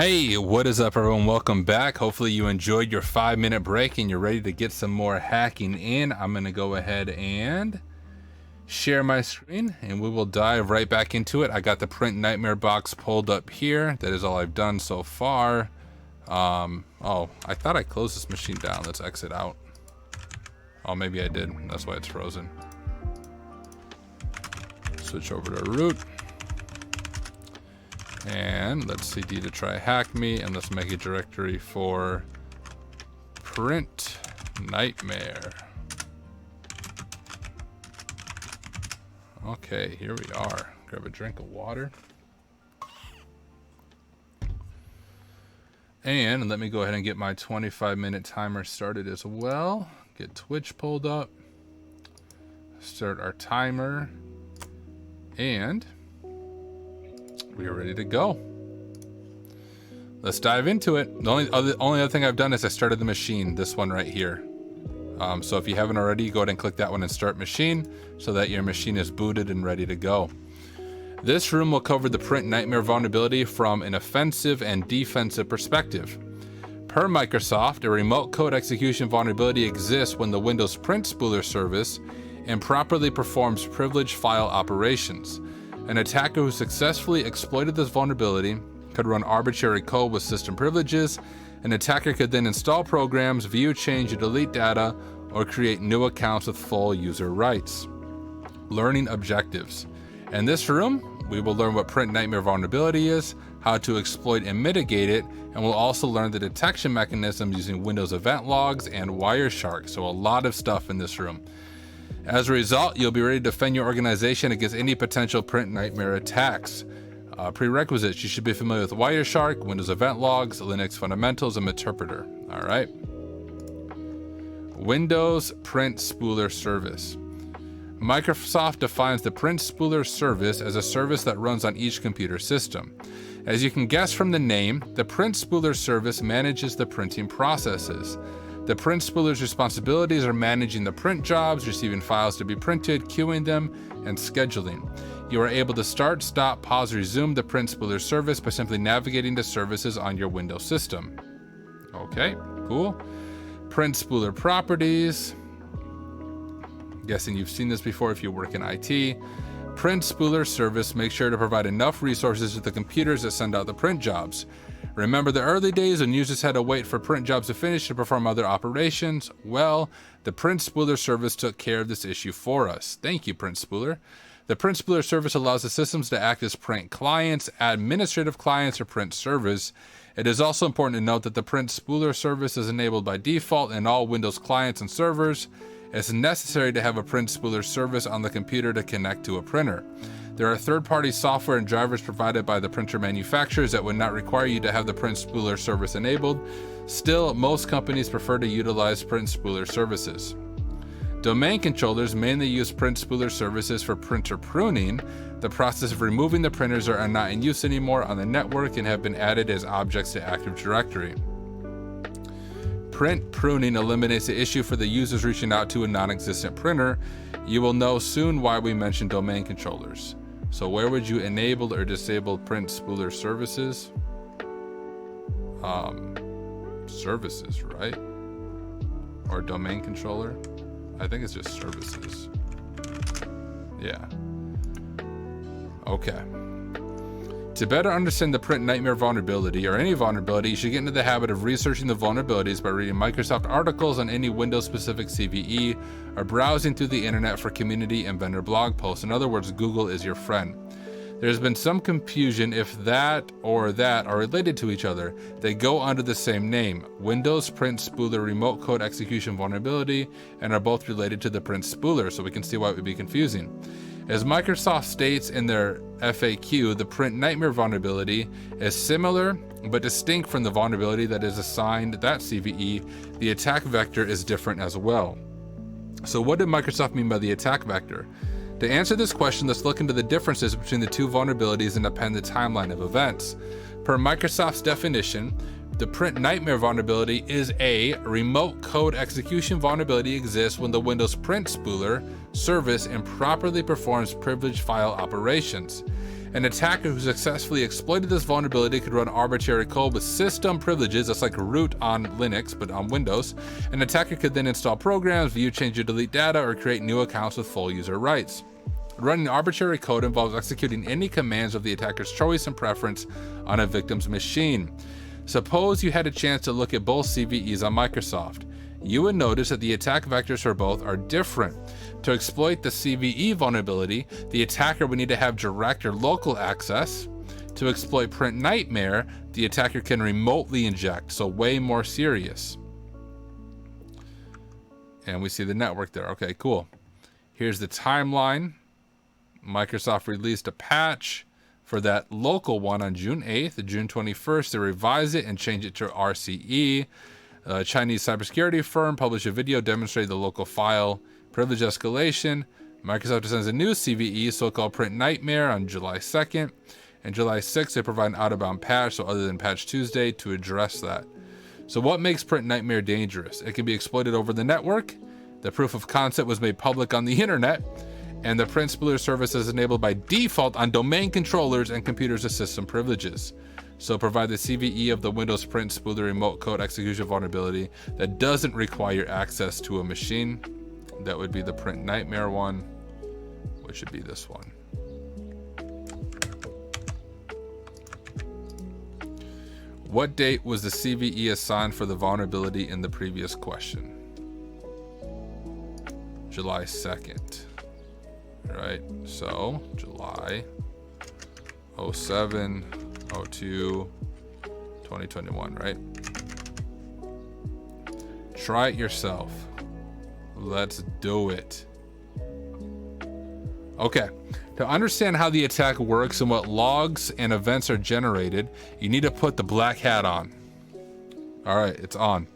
Hey, what is up everyone? Welcome back. Hopefully you enjoyed your 5-minute break and you're ready to get some more hacking in. I'm going to go ahead and share my screen and we will dive right back into it. I got the Printnightmare box pulled up here. That is all I've done so far. Oh, I thought I closed this machine down. Let's exit out. Oh, maybe I did. That's why it's frozen. Switch over to root. And let's cd to TryHackMe, and let's make a directory for Printnightmare. Okay, here we are. Grab a drink of water. And let me go ahead and get my 25-minute timer started as well. Get Twitch pulled up. Start our timer. And we are ready to go. Let's dive into it. The only other thing I've done is I started the machine, this one right here. So if you haven't already, go ahead and click that one and start machine so that your machine is booted and ready to go. This room will cover the Printnightmare vulnerability from an offensive and defensive perspective. Per Microsoft, a remote code execution vulnerability exists when the Windows Print Spooler service improperly performs privileged file operations. An attacker who successfully exploited this vulnerability could run arbitrary code with system privileges. An attacker could then install programs, view, change, or delete data, or create new accounts with full user rights. Learning objectives. In this room, we will learn what Printnightmare vulnerability is, how to exploit and mitigate it, and we'll also learn the detection mechanisms using Windows event logs and Wireshark. So a lot of stuff in this room. As a result, you'll be ready to defend your organization against any potential Printnightmare attacks. Prerequisites: you should be familiar with Wireshark, Windows event logs, Linux fundamentals, and Interpreter. All right. Windows Print Spooler service. Microsoft defines the Print Spooler service as a service that runs on each computer system. As you can guess from the name, the Print Spooler service manages the printing processes. The Print Spooler's responsibilities are managing the print jobs, receiving files to be printed, queuing them, and scheduling. You are able to start, stop, pause, resume the Print Spooler service by simply navigating to services on your Windows system. Okay, cool. Print Spooler properties. I'm guessing you've seen this before if you work in IT. Print Spooler service makes sure to provide enough resources to the computers that send out the print jobs. Remember the early days when users had to wait for print jobs to finish to perform other operations? Well, the Print Spooler service took care of this issue for us. Thank you, Print Spooler. The Print Spooler service allows the systems to act as print clients, administrative clients, or print servers. It is also important to note that the Print Spooler service is enabled by default in all Windows clients and servers. It's necessary to have a Print Spooler service on the computer to connect to a printer. There are third-party software and drivers provided by the printer manufacturers that would not require you to have the Print Spooler service enabled. Still, most companies prefer to utilize Print Spooler services. Domain controllers mainly use Print Spooler services for printer pruning. The process of removing the printers are not in use anymore on the network and have been added as objects to Active Directory. Print pruning eliminates the issue for the users reaching out to a non-existent printer. You will know soon why we mentioned domain controllers. So where would you enable or disable Print Spooler services? Services, right? Or domain controller? I think it's just services. Yeah. Okay. To better understand the Printnightmare vulnerability, or any vulnerability, you should get into the habit of researching the vulnerabilities by reading Microsoft articles on any Windows-specific CVE, or browsing through the internet for community and vendor blog posts. In other words, Google is your friend. There's been some confusion if that or that are related to each other. They go under the same name, Windows Print Spooler Remote Code Execution Vulnerability, and are both related to the Print Spooler, so we can see why it would be confusing. As Microsoft states in their FAQ, the Printnightmare vulnerability is similar but distinct from the vulnerability that is assigned that CVE. The attack vector is different as well. So what did Microsoft mean by the attack vector? To answer this question, let's look into the differences between the two vulnerabilities and append the timeline of events. Per Microsoft's definition, the Printnightmare vulnerability is a remote code execution vulnerability exists when the Windows Print Spooler service improperly performs privileged file operations. An attacker who successfully exploited this vulnerability could run arbitrary code with system privileges, that's like root on Linux, but on Windows. An attacker could then install programs, view, change, or delete data, or create new accounts with full user rights. Running arbitrary code involves executing any commands of the attacker's choice and preference on a victim's machine. Suppose you had a chance to look at both CVEs on Microsoft. You would notice that the attack vectors for both are different. To exploit the CVE vulnerability, the attacker would need to have direct or local access. To exploit Printnightmare, the attacker can remotely inject, so way more serious. And we see the network there. Okay, cool. Here's the timeline. Microsoft released a patch for that local one on June 8th. June 21st, they revised it and changed it to RCE. A Chinese cybersecurity firm published a video demonstrating the local file privilege escalation. Microsoft sends a new CVE, so-called Printnightmare, on July 2nd. And July 6th, they provide an out-of-bound patch, so other than Patch Tuesday, to address that. So what makes Printnightmare dangerous? It can be exploited over the network. The proof of concept was made public on the internet. And the Print Spooler service is enabled by default on domain controllers and computers with system privileges. So provide the CVE of the Windows Print Spooler remote code execution vulnerability that doesn't require access to a machine. That would be the Printnightmare one, which would be this one. What date was the CVE assigned for the vulnerability in the previous question? July 2nd. Right, so July 07, 02, 2021, right? Try it yourself. Let's do it. Okay, to understand how the attack works and what logs and events are generated, you need to put the black hat on. All right, it's on.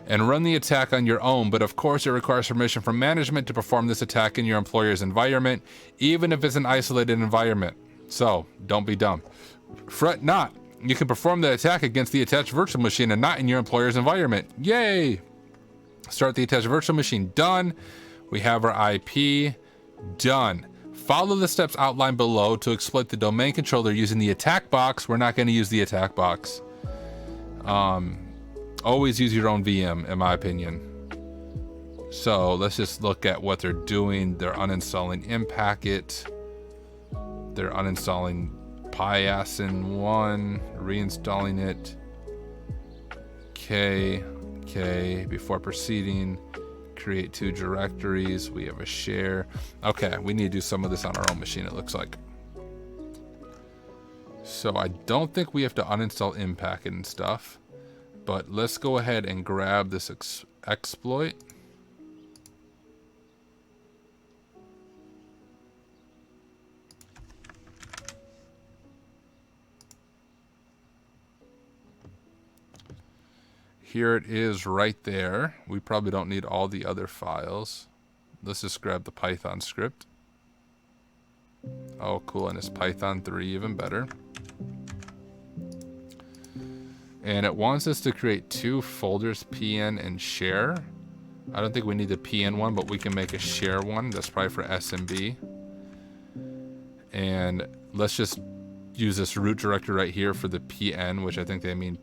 And run the attack on your own, but of course it requires permission from management to perform this attack in your employer's environment, even if it's an isolated environment. So, don't be dumb. Fret not. You can perform the attack against the attached virtual machine and not in your employer's environment. Yay! Start the attached virtual machine. Done. We have our IP. Done. Follow the steps outlined below to exploit the domain controller using the attack box. We're not going to use the attack box. Always use your own VM, in my opinion. So let's just look at what they're doing. They're uninstalling Impacket. They're uninstalling Pyasin1, reinstalling it. Okay. Before proceeding, create 2 directories. We have a share. Okay, we need to do some of this on our own machine, it looks like. So I don't think we have to uninstall Impacket and stuff. But let's go ahead and grab this exploit. Here it is right there. We probably don't need all the other files. Let's just grab the Python script. Oh, cool, and it's Python 3, even better. And it wants us to create 2 folders, PN and share. I don't think we need the PN one, but we can make a share one. That's probably for SMB. And let's just use this root directory right here for the PN, which I think they mean,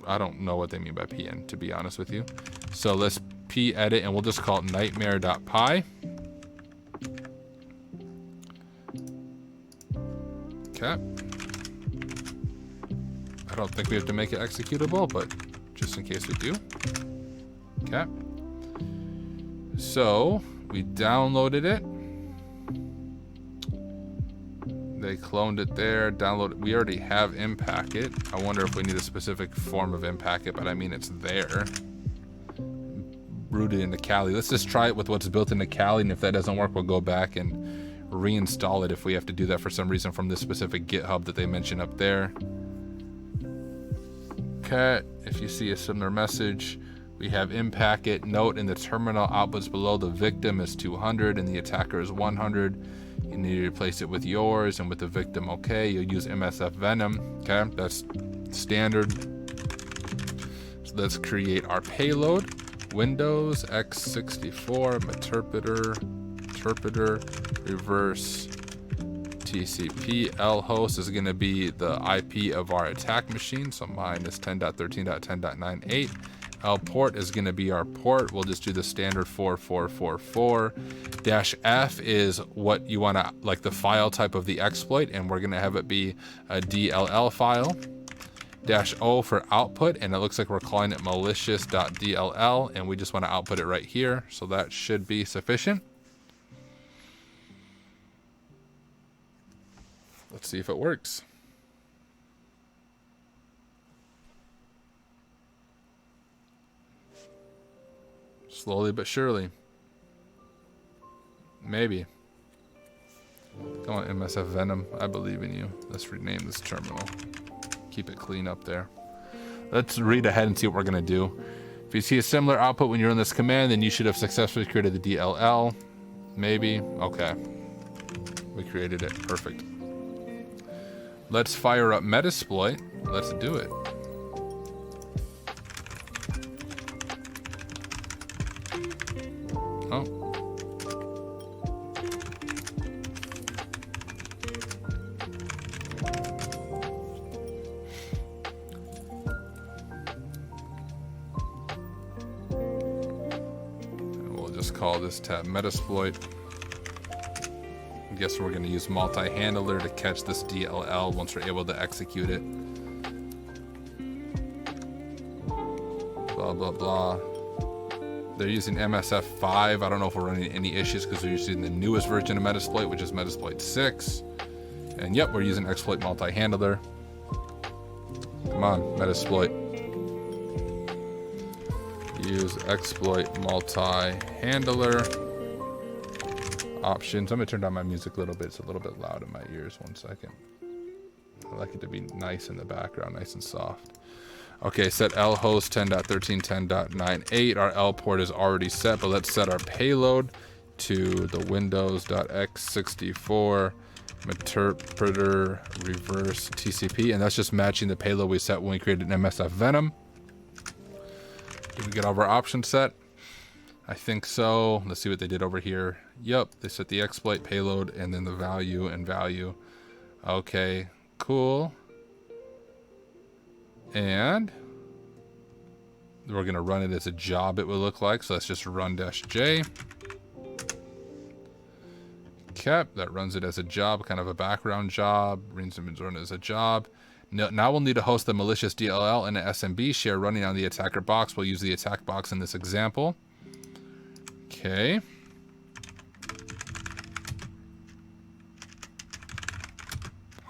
I don't know what they mean by PN, to be honest with you. So let's p-edit, and we'll just call it nightmare.py. Okay. I don't think we have to make it executable, but just in case we do. Okay. So we downloaded it. They cloned it there, download it. We already have Impacket. I wonder if we need a specific form of Impacket, but I mean, it's there. Rooted into Kali. Let's just try it with what's built into Kali, and if that doesn't work, we'll go back and reinstall it if we have to do that for some reason from this specific GitHub that they mentioned up there. Okay, if you see a similar message, we have Impacket. Note in the terminal outputs below, the victim is 200 and the attacker is 100. You need to replace it with yours, and with the victim, okay, you'll use MSF Venom. Okay, that's standard. So let's create our payload. Windows x64 interpreter reverse TCP L host is going to be the IP of our attack machine. So mine is 10.13.10.98. L port is going to be our port. We'll just do the standard 4444. -F is what you want to, like the file type of the exploit, and we're going to have it be a DLL file. -O for output, and it looks like we're calling it malicious.dll, and we just want to output it right here. So that should be sufficient. Let's see if it works. Slowly but surely. Maybe. Come on, MSF Venom. I believe in you. Let's rename this terminal. Keep it clean up there. Let's read ahead and see what we're going to do. If you see a similar output when you run this command, then you should have successfully created the DLL. Maybe. Okay. We created it. Perfect. Let's fire up Metasploit. Let's do it. Oh. And we'll just call this tab Metasploit. I guess we're going to use multi-handler to catch this DLL once we're able to execute it. Blah, blah, blah. They're using MSF5. I don't know if we're running any issues because they're using the newest version of Metasploit, which is Metasploit 6. And yep, we're using exploit multi-handler. Come on, Metasploit. Use exploit multi-handler. Options. I'm gonna turn down my music a little bit. It's a little bit loud in my ears. 1 second. I like it to be nice in the background, nice and soft. Okay, set L host 10.13.10.98. Our L port is already set, but let's set our payload to the Windows.x64 interpreter reverse TCP, and that's just matching the payload we set when we created an MSF Venom. Did we get all of our options set? I think so. Let's see what they did over here. Yep, they set the exploit payload and then the value and value. Okay, cool. And we're gonna run it as a job, it will look like. So let's just run -J. Okay, that runs it as a job, kind of a background job. Run it as a job. Now we'll need to host the malicious DLL and an SMB share running on the attacker box. We'll use the attack box in this example. Okay.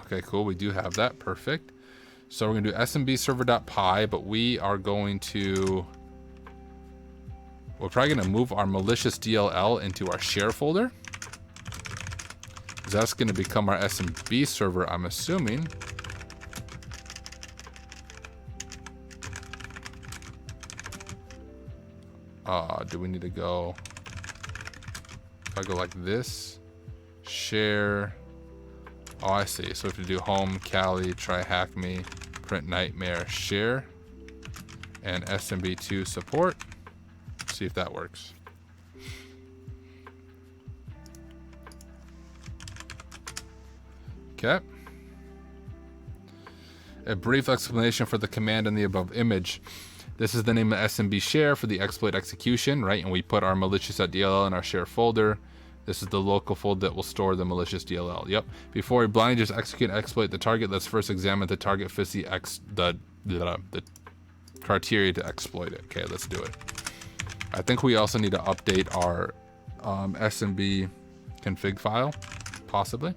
Okay, cool. We do have that. Perfect. So we're going to do SMB server.py, but we're probably going to move our malicious DLL into our share folder. That's going to become our SMB server, I'm assuming. Do we need to go? If I go like this, share. Oh, I see. So we have to do home, Kali, TryHackMe, Printnightmare, share, and SMB2 support. See if that works. Okay. A brief explanation for the command in the above image. This is the name of SMB share for the exploit execution, right? And we put our malicious.dll in our share folder. This is the local folder that will store the malicious DLL. Yep. Before we blindly just execute and exploit the target, let's first examine the target fits the criteria to exploit it. Okay, let's do it. I think we also need to update our SMB config file, possibly.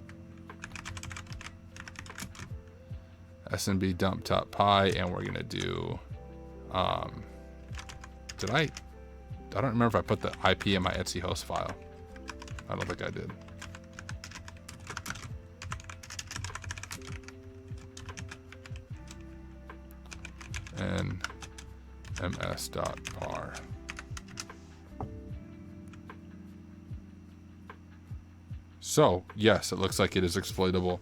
SMB dump.py, and we're gonna do. I don't remember if I put the IP in my Etsy host file. I don't think I did. And ms.par. So, yes, it looks like it is exploitable.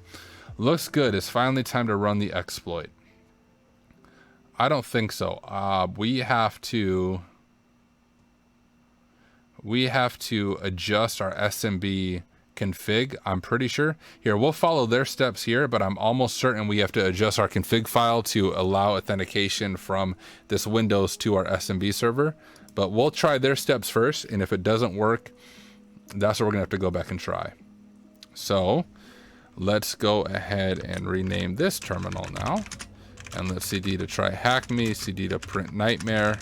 Looks good. It's finally time to run the exploit. I don't think so. We have to adjust our SMB config, I'm pretty sure. Here, we'll follow their steps here, but I'm almost certain we have to adjust our config file to allow authentication from this Windows to our SMB server. But we'll try their steps first, and if it doesn't work, that's what we're gonna have to go back and try. So let's go ahead and rename this terminal now. And let's cd to TryHackMe, cd to Printnightmare.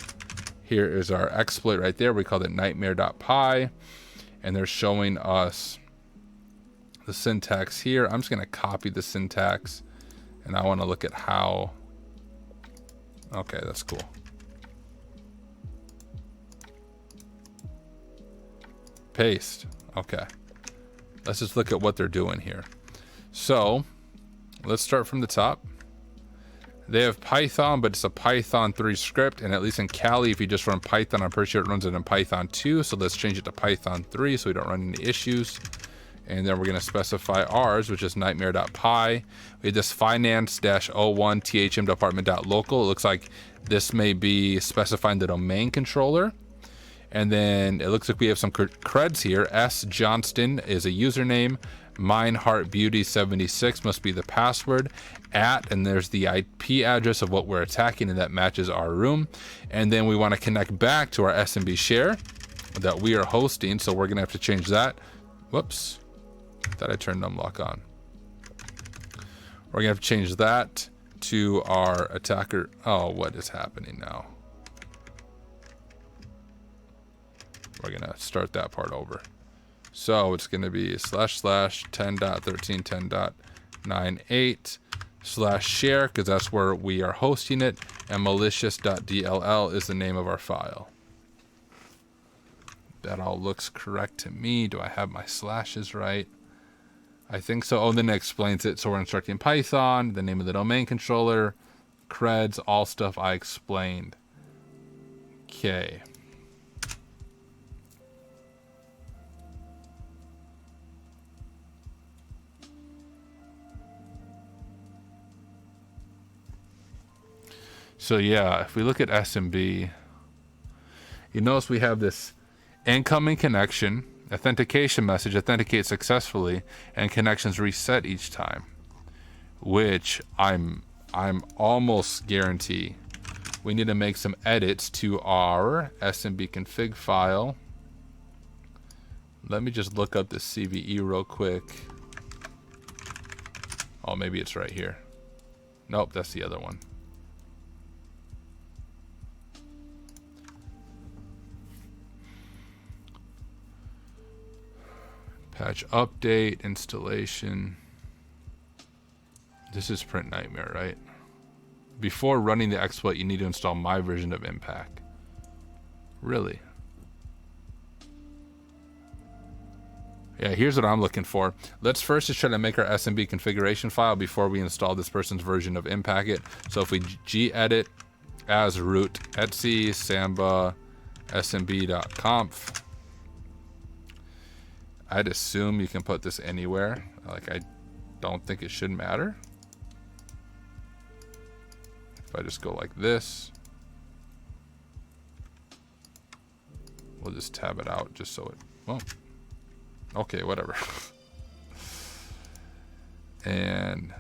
Here is our exploit right there. We called it nightmare.py. And they're showing us the syntax here. I'm just gonna copy the syntax, and I wanna look at how, okay, that's cool. Paste, okay. Let's just look at what they're doing here. So let's start from the top. They have Python, but it's a Python 3 script, and at least in Kali, if you just run Python, I'm pretty sure it runs it in Python 2, so let's change it to Python 3 so we don't run into issues. And then we're gonna specify ours, which is nightmare.py. We have this finance-01 thm-department.local. It looks like this may be specifying the domain controller. And then it looks like we have some creds here. S Johnston is a username. mineheartbeauty76 must be the password. And there's the IP address of what we're attacking, and that matches our room. And then we want to connect back to our SMB share that we are hosting, so we're gonna have to change that. Whoops, thought I turned numlock on. We're gonna have to change that to our attacker. Oh, what is happening now? We're gonna start that part over. So it's gonna be //10.13.10.98/share, because that's where we are hosting it, and malicious.dll is the name of our file. That all looks correct to me. Do I have my slashes right? I think so. Oh, then it explains it. So we're instructing Python, the name of the domain controller, creds, all stuff I explained. Okay. So yeah, if we look at SMB, you notice we have this incoming connection, authentication message, authenticate successfully, and connections reset each time, which I'm almost guarantee we need to make some edits to our SMB config file. Let me just look up the CVE real quick. Oh, maybe it's right here. Nope, that's the other one. Patch update, installation. This is Printnightmare, right? Before running the exploit, you need to install my version of Impact. Really? Yeah, here's what I'm looking for. Let's first just try to make our SMB configuration file before we install this person's version of Impact. So if we gedit as root etc samba smb.conf, I'd assume you can put this anywhere. Like, I don't think it should matter. If I just go like this, we'll just tab it out just so it won't. Okay, whatever. And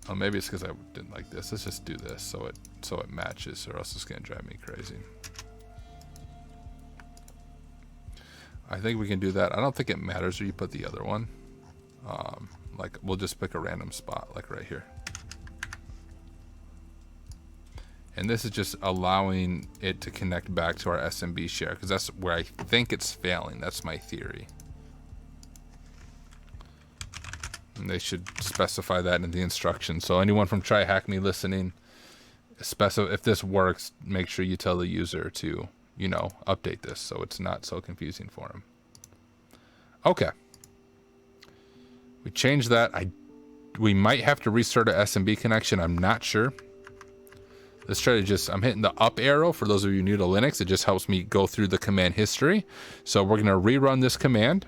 oh, maybe it's because I didn't like this. Let's just do this so it matches, or else it's gonna drive me crazy. I think we can do that. I don't think it matters where you put the other one. Like, we'll just pick a random spot, like right here. And this is just allowing it to connect back to our SMB share, because that's where I think it's failing. That's my theory. And they should specify that in the instructions. So anyone from TryHackMe listening, if this works, make sure you tell the user to, you know, update this so it's not so confusing for them. Okay. We changed that. We might have to restart a SMB connection. I'm not sure. Let's try to I'm hitting the up arrow for those of you new to Linux. It just helps me go through the command history. So we're going to rerun this command.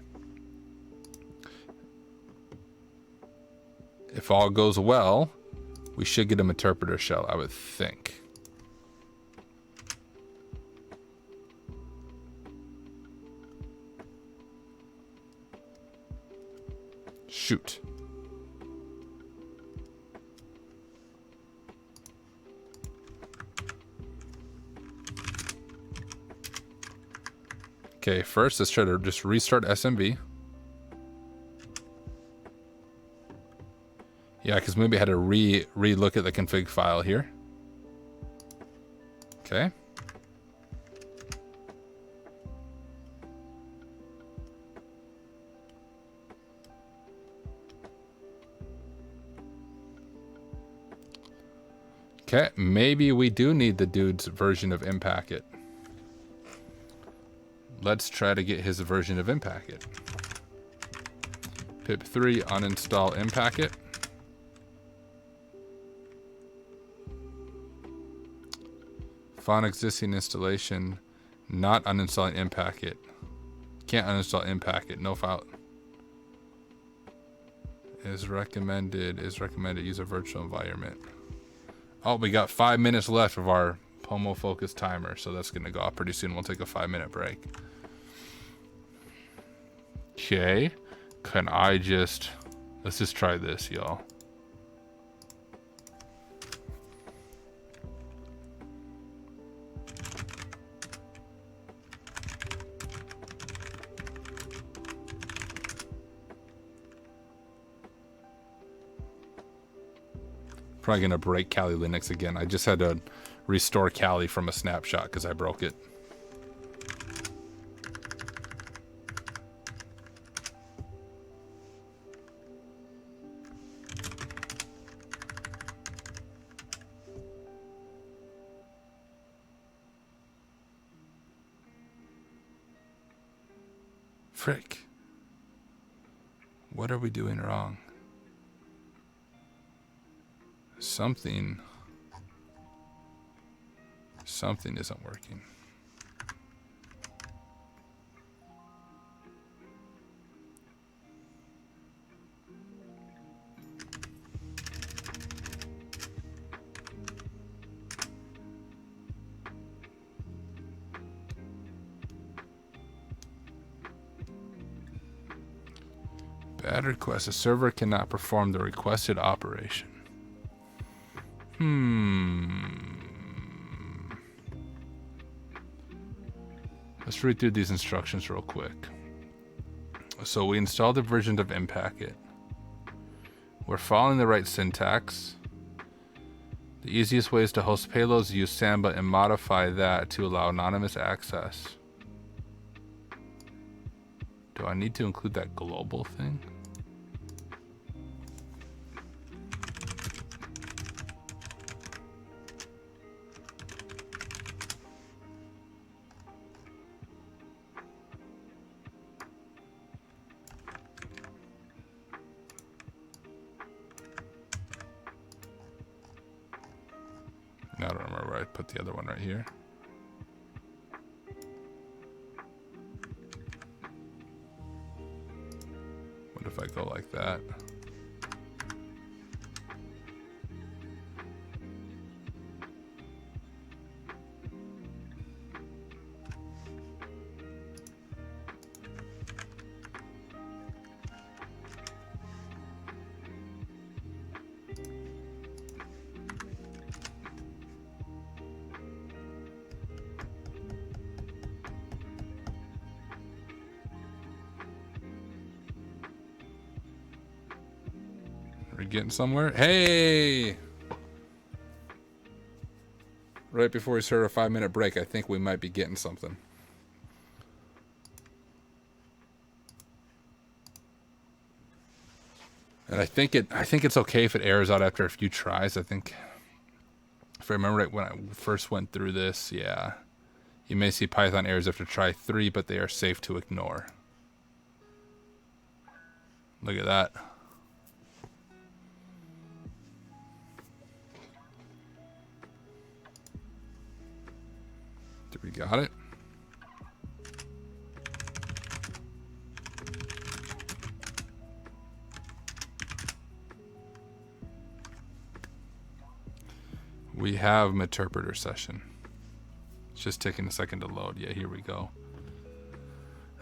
If all goes well, we should get a interpreter shell, I would think. Shoot. Okay, first let's try to just restart SMB. Yeah, because maybe I had to re-look at the config file here. Okay. Okay, maybe we do need the dude's version of Impacket. Let's try to get his version of Impacket. pip3 uninstall Impacket. Found existing installation, not uninstalling Impacket. Can't uninstall Impacket, no file. Is recommended, use a virtual environment. Oh, we got 5 minutes left of our Pomo Focus timer, so that's gonna go off pretty soon. We'll take a 5-minute break. Okay, can I just, let's just try this, y'all. Probably gonna break Kali Linux again. I just had to restore Kali from a snapshot because I broke it. Frick. What are we doing wrong? Something isn't working. Bad request. A server cannot perform the requested operation. Let's read through these instructions real quick. So we installed a version of Impacket. We're following the right syntax. The easiest way is to host payloads, use Samba, and modify that to allow anonymous access. Do I need to include that global thing? I don't remember where I put the other one right here. What if I go like that? We're getting somewhere. Hey! Right before we start a 5-minute break, I think we might be getting something. And I think it's okay if it errors out after a few tries. I think, if I remember right, when I first went through this, yeah. You may see Python errors after try 3, but they are safe to ignore. Look at that. We got it. We have interpreter session. It's just taking a second to load. Yeah, here we go.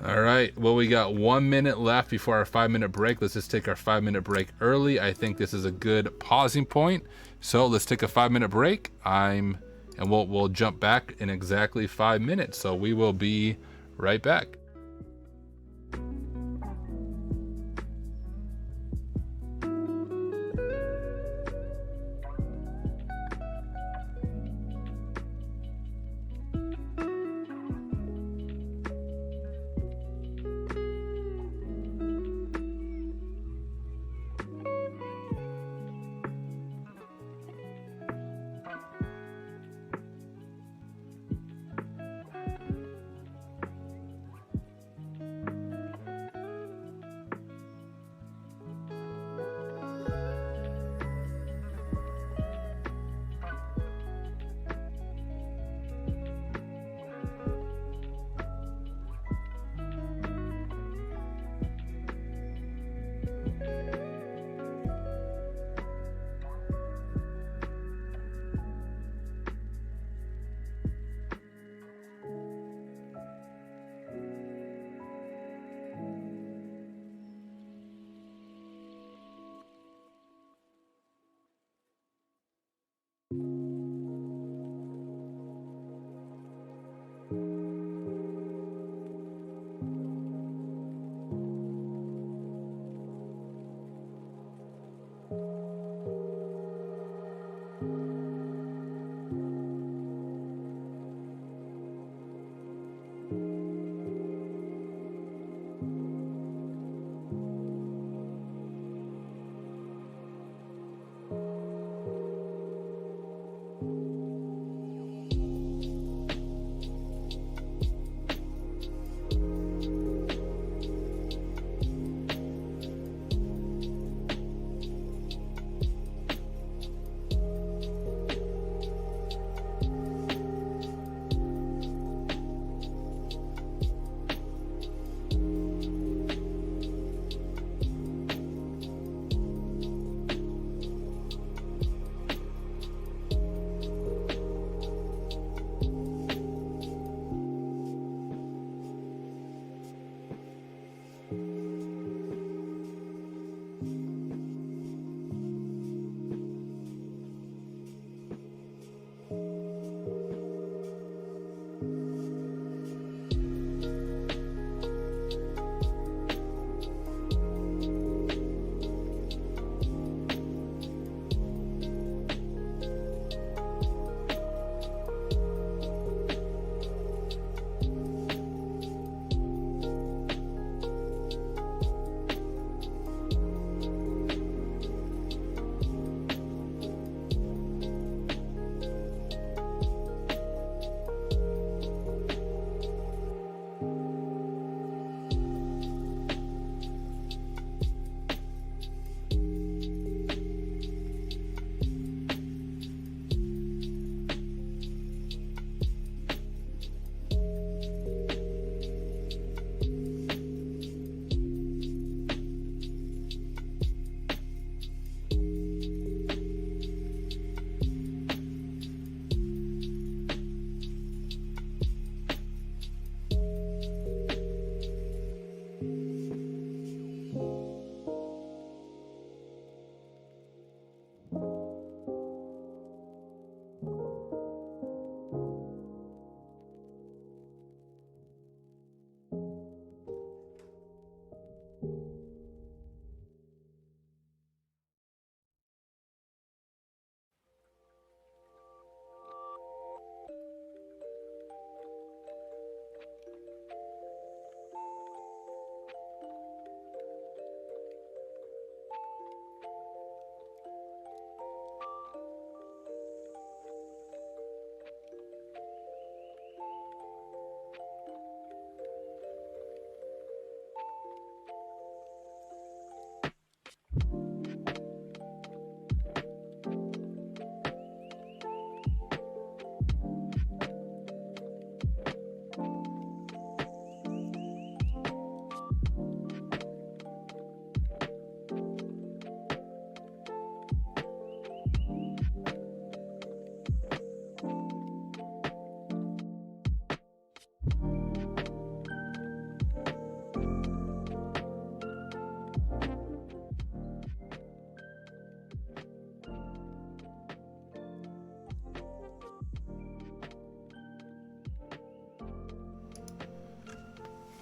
All right, well, we got 1 minute left before our 5-minute break. Let's just take our 5-minute break early. I think this is a good pausing point. So let's take a 5-minute break. And we'll jump back in exactly 5 minutes. So we will be right back.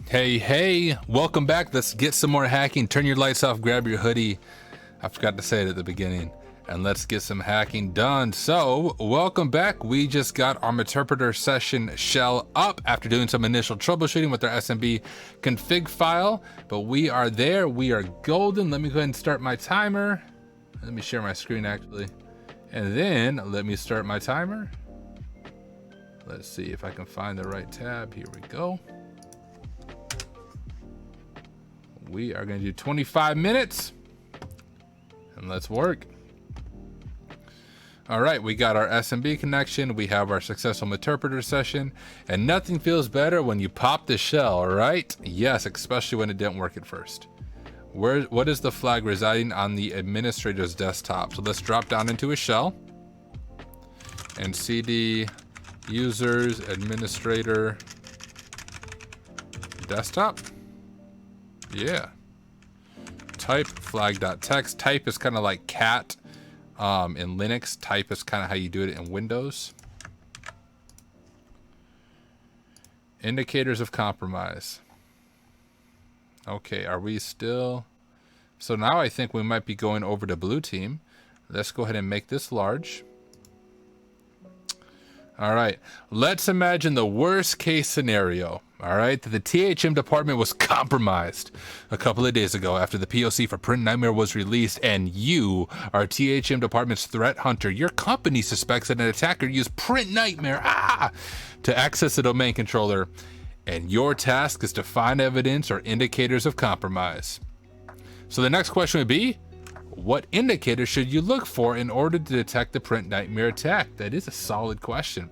Hey, welcome back. Let's get some more hacking. Turn your lights off, grab your hoodie. I forgot to say it at the beginning. And let's get some hacking done. So, welcome back. We just got our interpreter session shell up after doing some initial troubleshooting with our SMB config file. But we are there. We are golden. Let me go ahead and start my timer. Let me share my screen actually. And then let me start my timer. Let's see if I can find the right tab. Here we go. We are going to do 25 minutes and let's work. All right, we got our SMB connection. We have our successful interpreter session, and nothing feels better when you pop the shell, right? Yes, especially when it didn't work at first. What is the flag residing on the administrator's desktop? So let's drop down into a shell and cd users administrator desktop. Yeah. Type flag.txt. Type is kind of like cat in Linux. Type is kind of how you do it in Windows. Indicators of compromise. Okay, are we still? So now I think we might be going over to blue team. Let's go ahead and make this large. All right, let's imagine the worst case scenario. All right, that the THM department was compromised a couple of days ago after the POC for Printnightmare was released, and you are THM department's threat hunter. Your company suspects that an attacker used Printnightmare to access the domain controller, and your task is to find evidence or indicators of compromise. So the next question would be, what indicators should you look for in order to detect the Printnightmare attack? That is a solid question.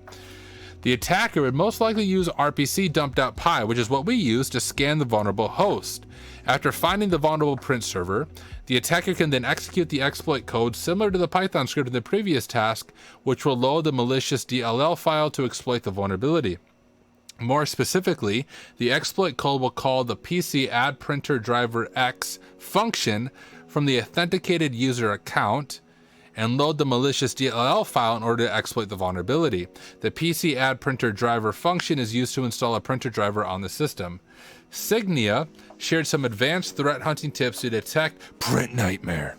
The attacker would most likely use RPC dump.py, which is what we use to scan the vulnerable host. After finding the vulnerable print server, the attacker can then execute the exploit code similar to the Python script in the previous task, which will load the malicious DLL file to exploit the vulnerability. More specifically, the exploit code will call the PC add printer driver X function from the authenticated user account and load the malicious DLL file in order to exploit the vulnerability. The PC add printer driver function is used to install a printer driver on the system. Signia shared some advanced threat hunting tips to detect Printnightmare.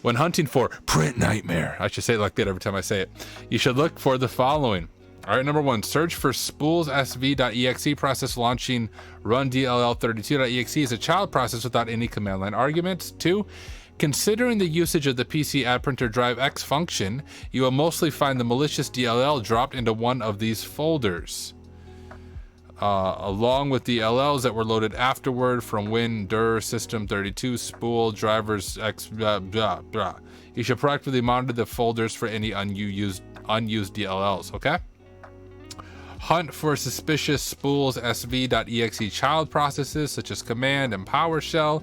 When hunting for Printnightmare, I should say it like that every time I say it, you should look for the following. All right, number one, search for spoolssv.exe process launching run-dll32.exe as a child process without any command line arguments. 2, considering the usage of the PC add printer drive X function, you will mostly find the malicious DLL dropped into one of these folders, along with the DLLs that were loaded afterward from win-dir system32 spool drivers X blah blah blah. You should proactively monitor the folders for any unused DLLs. Okay. Hunt for suspicious spools sv.exe child processes such as command and PowerShell.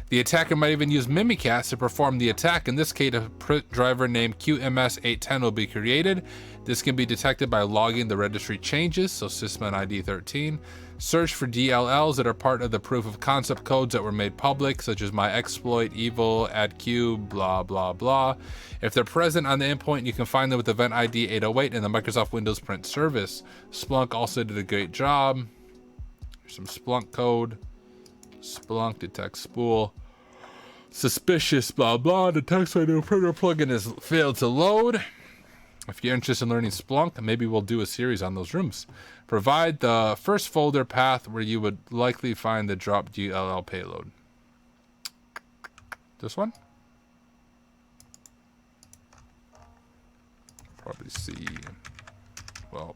The attacker might even use Mimikatz to perform the attack. In this case, a print driver named QMS810 will be created. This can be detected by logging the registry changes, so sysmin ID 13. Search for DLLs that are part of the proof of concept codes that were made public, such as my exploit, evil, addq, blah, blah, blah. If they're present on the endpoint, you can find them with event ID 808 in the Microsoft Windows Print service. Splunk also did a great job. Here's some Splunk code. Splunk detect spool. Suspicious, blah, blah. The text editor printer plugin has failed to load. If you're interested in learning Splunk, maybe we'll do a series on those rooms. Provide the first folder path where you would likely find the drop DLL payload. This one? Probably see. Well.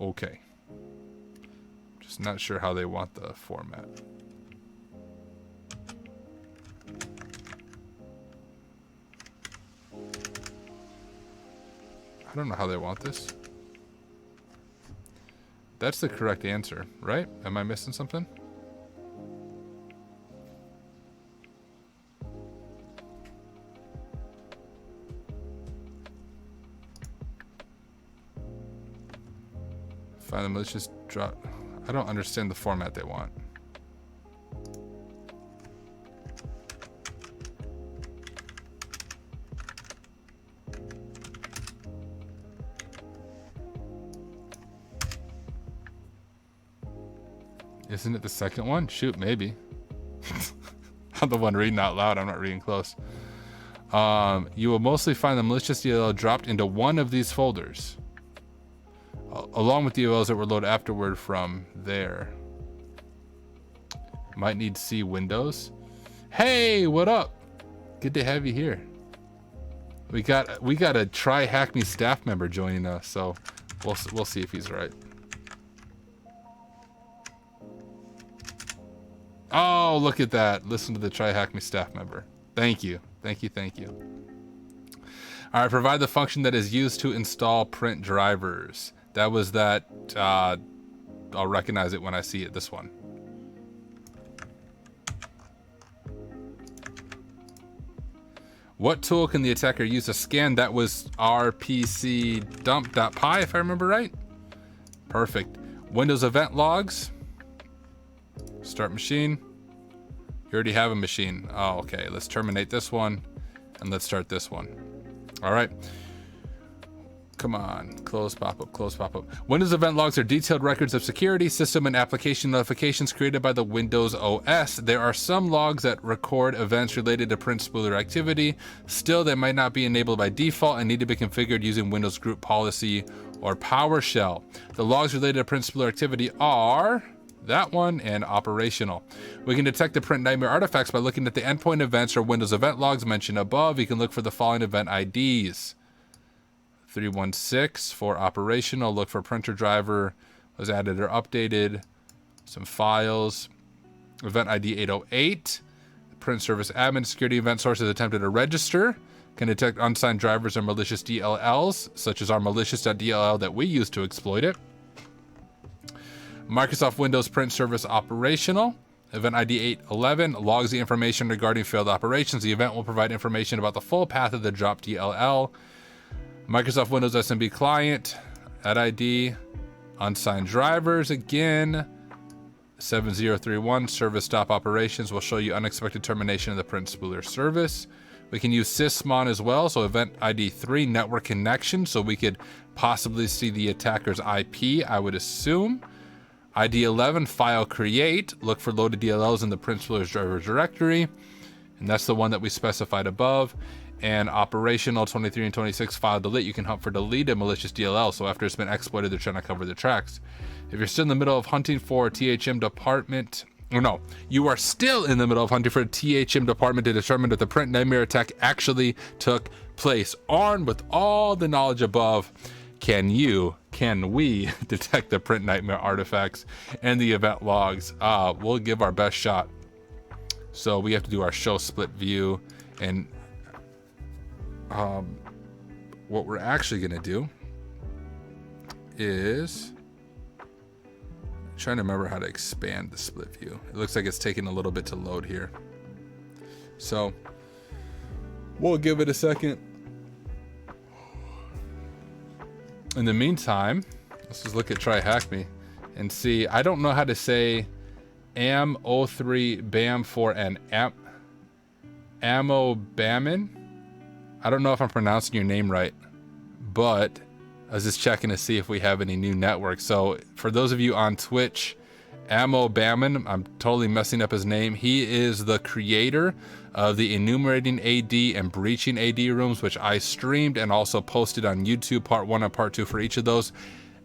Okay. Just not sure how they want the format. I don't know how they want this. That's the correct answer, right? Am I missing something? Find the malicious drop. I don't understand the format they want. Isn't it the second one? Shoot, maybe. I'm the one reading out loud. I'm not reading close. You will mostly find the malicious DLL dropped into one of these folders, along with DLLs that were loaded afterward from there. Might need C Windows. Hey, what up? Good to have you here. We got a TryHackMe staff member joining us, so we'll see if he's right. Oh, look at that. Listen to the TryHackMe staff member. Thank you. Thank you. Thank you. All right. Provide the function that is used to install print drivers. That was that. I'll recognize it when I see it. This one. What tool can the attacker use to scan? That was rpc dump.py, if I remember right. Perfect. Windows event logs. Start machine. You already have a machine. Oh, okay. Let's terminate this one and let's start this one. All right. Come on. Close pop-up, close pop-up. Windows event logs are detailed records of security, system, and application notifications created by the Windows OS. There are some logs that record events related to Print Spooler activity. Still, they might not be enabled by default and need to be configured using Windows Group Policy or PowerShell. The logs related to Print Spooler activity are that one and operational. We can detect the Printnightmare artifacts by looking at the endpoint events or Windows event logs mentioned above. You can look for the following event IDs. 316 for operational. Look for printer driver was added or updated. Some files. Event ID 808. The print service admin security event source has attempted to register. Can detect unsigned drivers or malicious DLLs, such as our malicious.dll that we use to exploit it. Microsoft Windows Print Service operational. Event ID 811 logs the information regarding failed operations. The event will provide information about the full path of the dropped DLL. Microsoft Windows SMB client, at ID, unsigned drivers again. 7031 service stop operations will show you unexpected termination of the Print Spooler service. We can use sysmon as well, so event ID 3 network connection, so we could possibly see the attacker's IP, I would assume. ID 11 file create, look for loaded DLLs in the Print Spooler's driver directory, and that's the one that we specified above. And operational 23 and 26 file delete, you can hunt for deleted malicious DLL, so after it's been exploited, they're trying to cover the tracks. If you're still in the middle of hunting for a THM department, or no, you are still in the middle of hunting for a THM department to determine if the Printnightmare attack actually took place. Armed with all the knowledge above, can we detect the Printnightmare artifacts and the event logs? We'll give our best shot. So we have to do our show split view, and what we're actually going to do is trying to remember how to expand the split view. It looks like it's taking a little bit to load here. So we'll give it a second. In the meantime, let's just look at TryHackMe and see. I don't know how to say AM03 BAM for an ammo Bamin. I don't know if I'm pronouncing your name right, but I was just checking to see if we have any new networks. So for those of you on Twitch, Ammo Bamin, I'm totally messing up his name. He is the creator of the enumerating AD and breaching AD rooms, which I streamed and also posted on YouTube, part 1 and part 2 for each of those.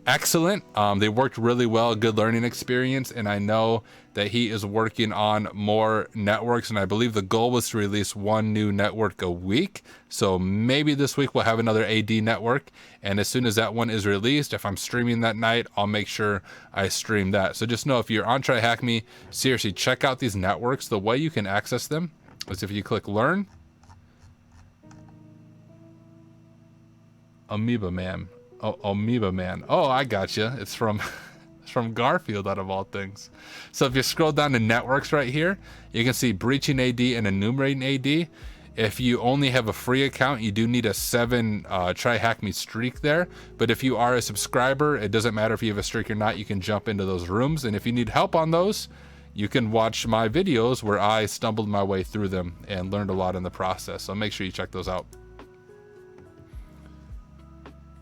Excellent. They worked really well, good learning experience, and I know that he is working on more networks, and I believe the goal was to release 1 new network a week. So maybe this week we'll have another AD network, and as soon as that one is released, if I'm streaming that night, I'll make sure I stream that. So just know, if you're on TryHackMe, seriously, check out these networks. The way you can access them is if you click Learn. Amoeba Man. Oh, Amoeba Man. Oh, I gotcha. It's from Garfield, out of all things. So if you scroll down to networks right here, you can see breaching AD and enumerating AD. If you only have a free account, you do need a 7 TryHackMe streak there. But if you are a subscriber, it doesn't matter if you have a streak or not, you can jump into those rooms. And if you need help on those, you can watch my videos where I stumbled my way through them and learned a lot in the process. So make sure you check those out.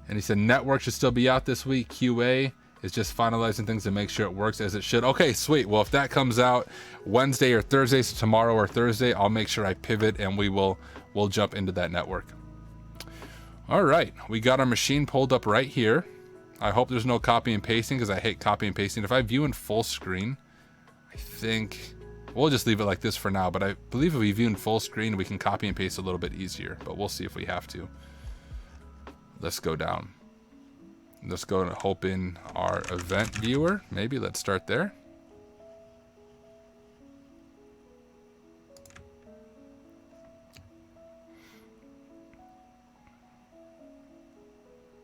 And he said network should still be out this week. QA It's just finalizing things to make sure it works as it should. Okay, sweet. Well, if that comes out Wednesday or Thursday, so tomorrow or Thursday, I'll make sure I pivot and we'll jump into that network. All right, we got our machine pulled up right here. I hope there's no copy and pasting because I hate copy and pasting. If I view in full screen, I think we'll just leave it like this for now, but I believe if we view in full screen, we can copy and paste a little bit easier, but we'll see if we have to. Let's go down. Let's go and open our event viewer. Maybe let's start there.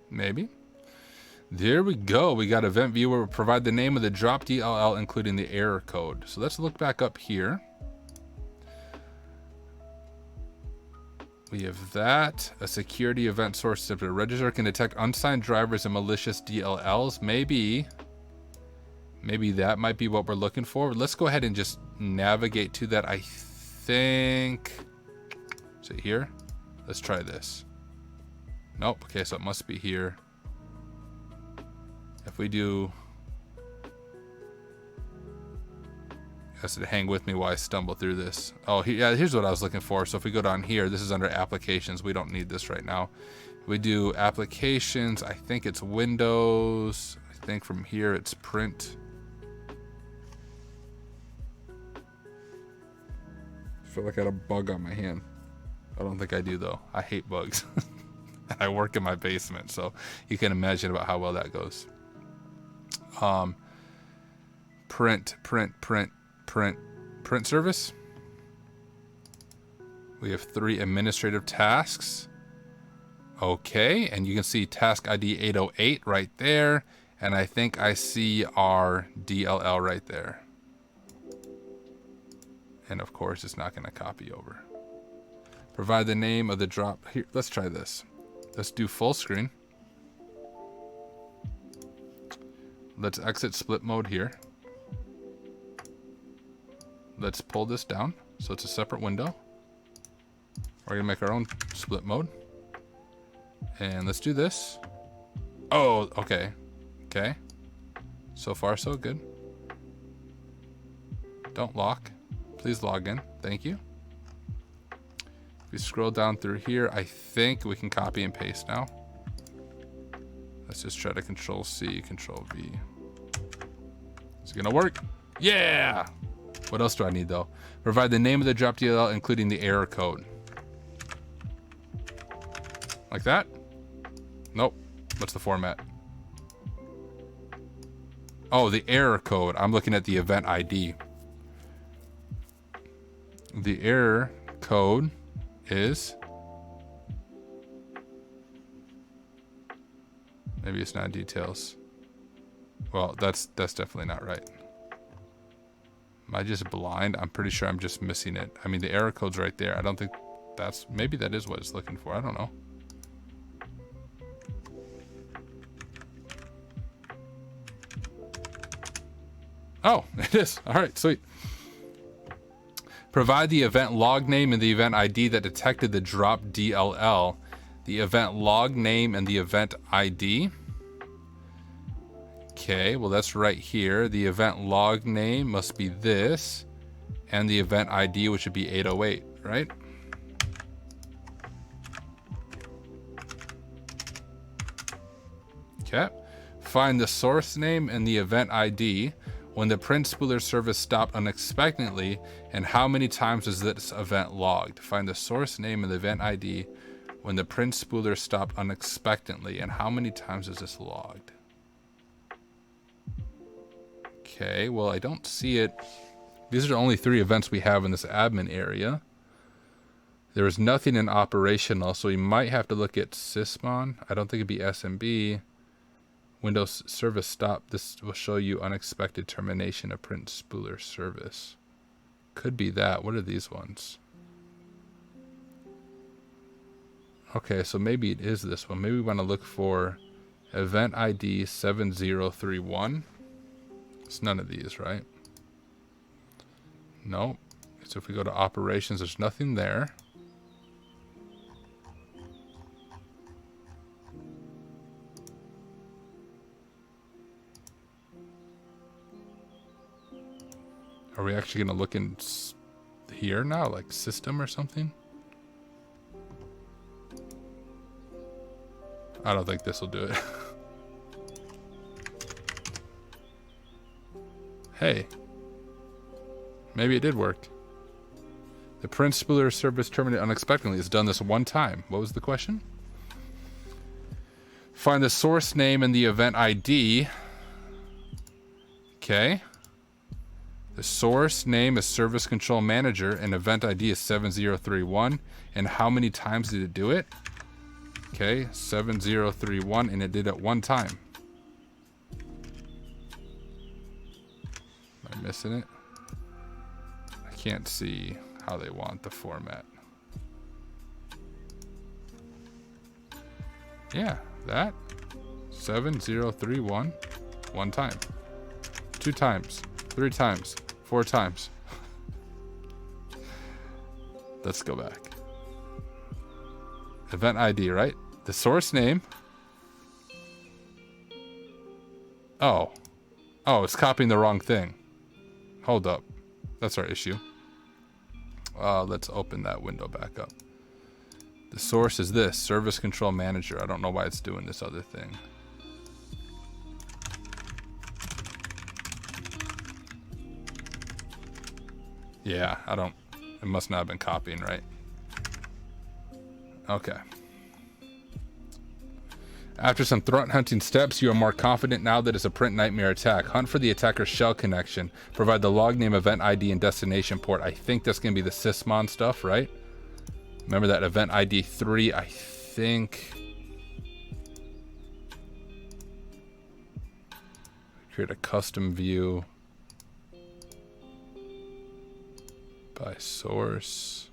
Maybe. There we go. We got event viewer. We'll provide the name of the drop DLL, including the error code. So let's look back up here. We have that. A security event source. If the register can detect unsigned drivers and malicious DLLs, maybe that might be what we're looking for. Let's go ahead and just navigate to that. I think. Is it here? Let's try this. Nope. Okay, so it must be here. If we do, has to hang with me while I stumble through this. Oh, yeah, here's what I was looking for. So if we go down here, this is under applications. We don't need this right now. If we do applications, I think it's Windows. I think from here it's print. I feel like I had a bug on my hand. I don't think I do though. I hate bugs. I work in my basement, so you can imagine about how well that goes. Print service. We have 3 administrative tasks. Okay, and you can see task ID 808 right there, and I think I see our DLL right there. And of course, it's not going to copy over. Provide the name of the drop. Here, let's try this. Let's do full screen. Let's exit split mode here. Let's pull this down so it's a separate window. We're gonna make our own split mode. And let's do this. Oh, okay. Okay. So far, so good. Don't lock. Please log in. Thank you. If we scroll down through here, I think we can copy and paste now. Let's just try to Control C, Control V. Is it gonna work? Yeah! What else do I need though? Provide the name of the drop DLL, including the error code. Like that? Nope. What's the format? Oh, the error code. I'm looking at the event ID. The error code is... Maybe it's not details. Well, that's definitely not right. Am I just blind? I'm pretty sure I'm just missing it. I mean, the error code's right there. I don't think that's... Maybe that is what it's looking for. I don't know. Oh, it is. All right, sweet. Provide the event log name and the event ID that detected the drop DLL. The event log name and the event ID. Okay, well that's right here. The event log name must be this, and the event ID, which would be 808, right? Okay. Find the source name and the event ID when the print spooler service stopped unexpectedly, and how many times is this event logged? Find the source name and the event ID when the print spooler stopped unexpectedly, and how many times is this logged? Okay, well, I don't see it. These are the only 3 events we have in this admin area. There is nothing in operational, so we might have to look at sysmon. I don't think it'd be SMB. Windows service stop. This will show you unexpected termination of print spooler service. Could be that. What are these ones? Okay, so maybe it is this one. Maybe we want to look for event ID 7031. It's none of these, right? No. So if we go to operations, there's nothing there. we actually going to look in here now, like system or something? I don't think this will do it. Hey, maybe it did work. The print spooler service terminated unexpectedly. It's done this one time. What was the question? Find the source name and the event ID. Okay. The source name is Service Control Manager and event ID is 7031. And how many times did it do it? Okay, 7031, and it did it one time. Am I missing it? I can't see how they want the format. Yeah, that 7031, one time, 2 times, 3 times, 4 times. Let's go back. Event ID, right? The source name. Oh, it's copying the wrong thing. Hold up. That's our issue. Let's open that window back up. The source is this, Service Control Manager. I don't know why it's doing this other thing. Yeah, it must not have been copying, right? Okay. After some threat hunting steps, you are more confident now that it's a Printnightmare attack. Hunt for the attacker's shell connection. Provide the log name, event ID, and destination port. I think that's going to be the sysmon stuff, right? Remember that event ID 3, I think. Create a custom view by source.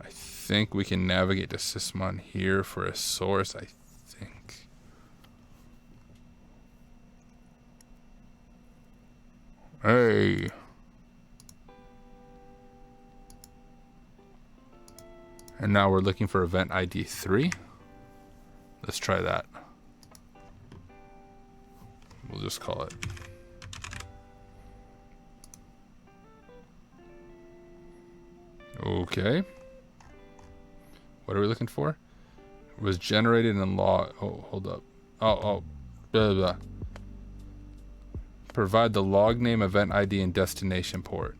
I think we can navigate to sysmon here for a source, I think. Hey. And now we're looking for event ID 3. Let's try that. We'll just call it. Okay. What are we looking for? It was generated in log. Oh, hold up. Blah, blah, blah. Provide the log name, event ID, and destination port.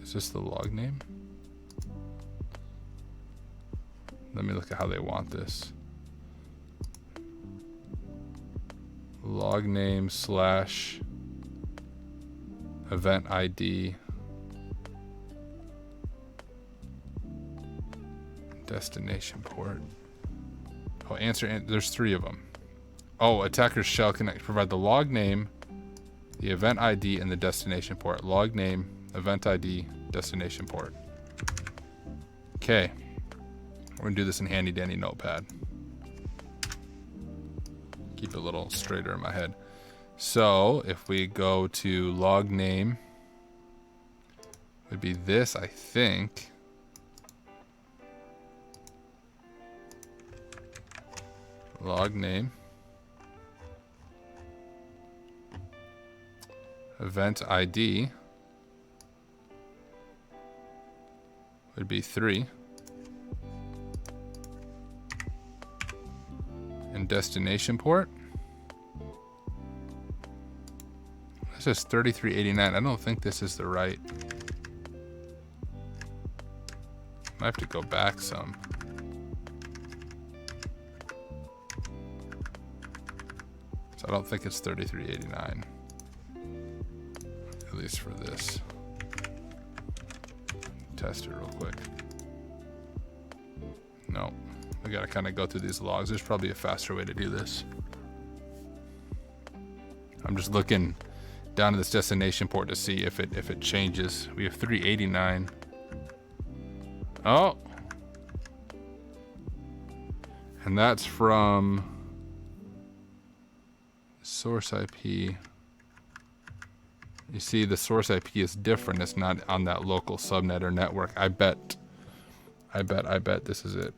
Is this the log name? Let me look at how they want this. Log name / event ID. Destination port. Oh, there's 3 of them. Oh, attackers shall connect. Provide the log name, the event ID, and the destination port. Log name, event ID, destination port. Okay. We're gonna do this in handy dandy notepad. Keep it a little straighter in my head. So if we go to log name, it would be this, I think. Log name, event ID would be 3, and destination port. This is 3389. I don't think this is the right. Might have to go back some. I don't think it's 3389, at least for this. Test it real quick. No, we gotta kind of go through these logs. There's probably a faster way to do this. I'm just looking down to this destination port to see if it changes. We have 389. Oh, and that's from source IP You see the source IP is different. It's not on that local subnet or network. I bet this is it.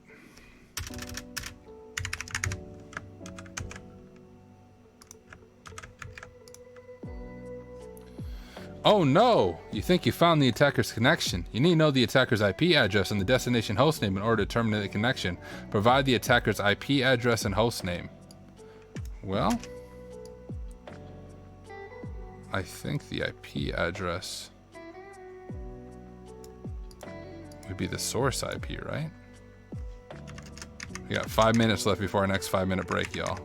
Oh no! You think you found the attacker's connection. You need to know the attacker's IP address and the destination hostname in order to terminate the connection. Provide the attacker's IP address and hostname. Well, I think the IP address would be the source IP, right? We got 5 minutes left before our next 5-minute break, y'all.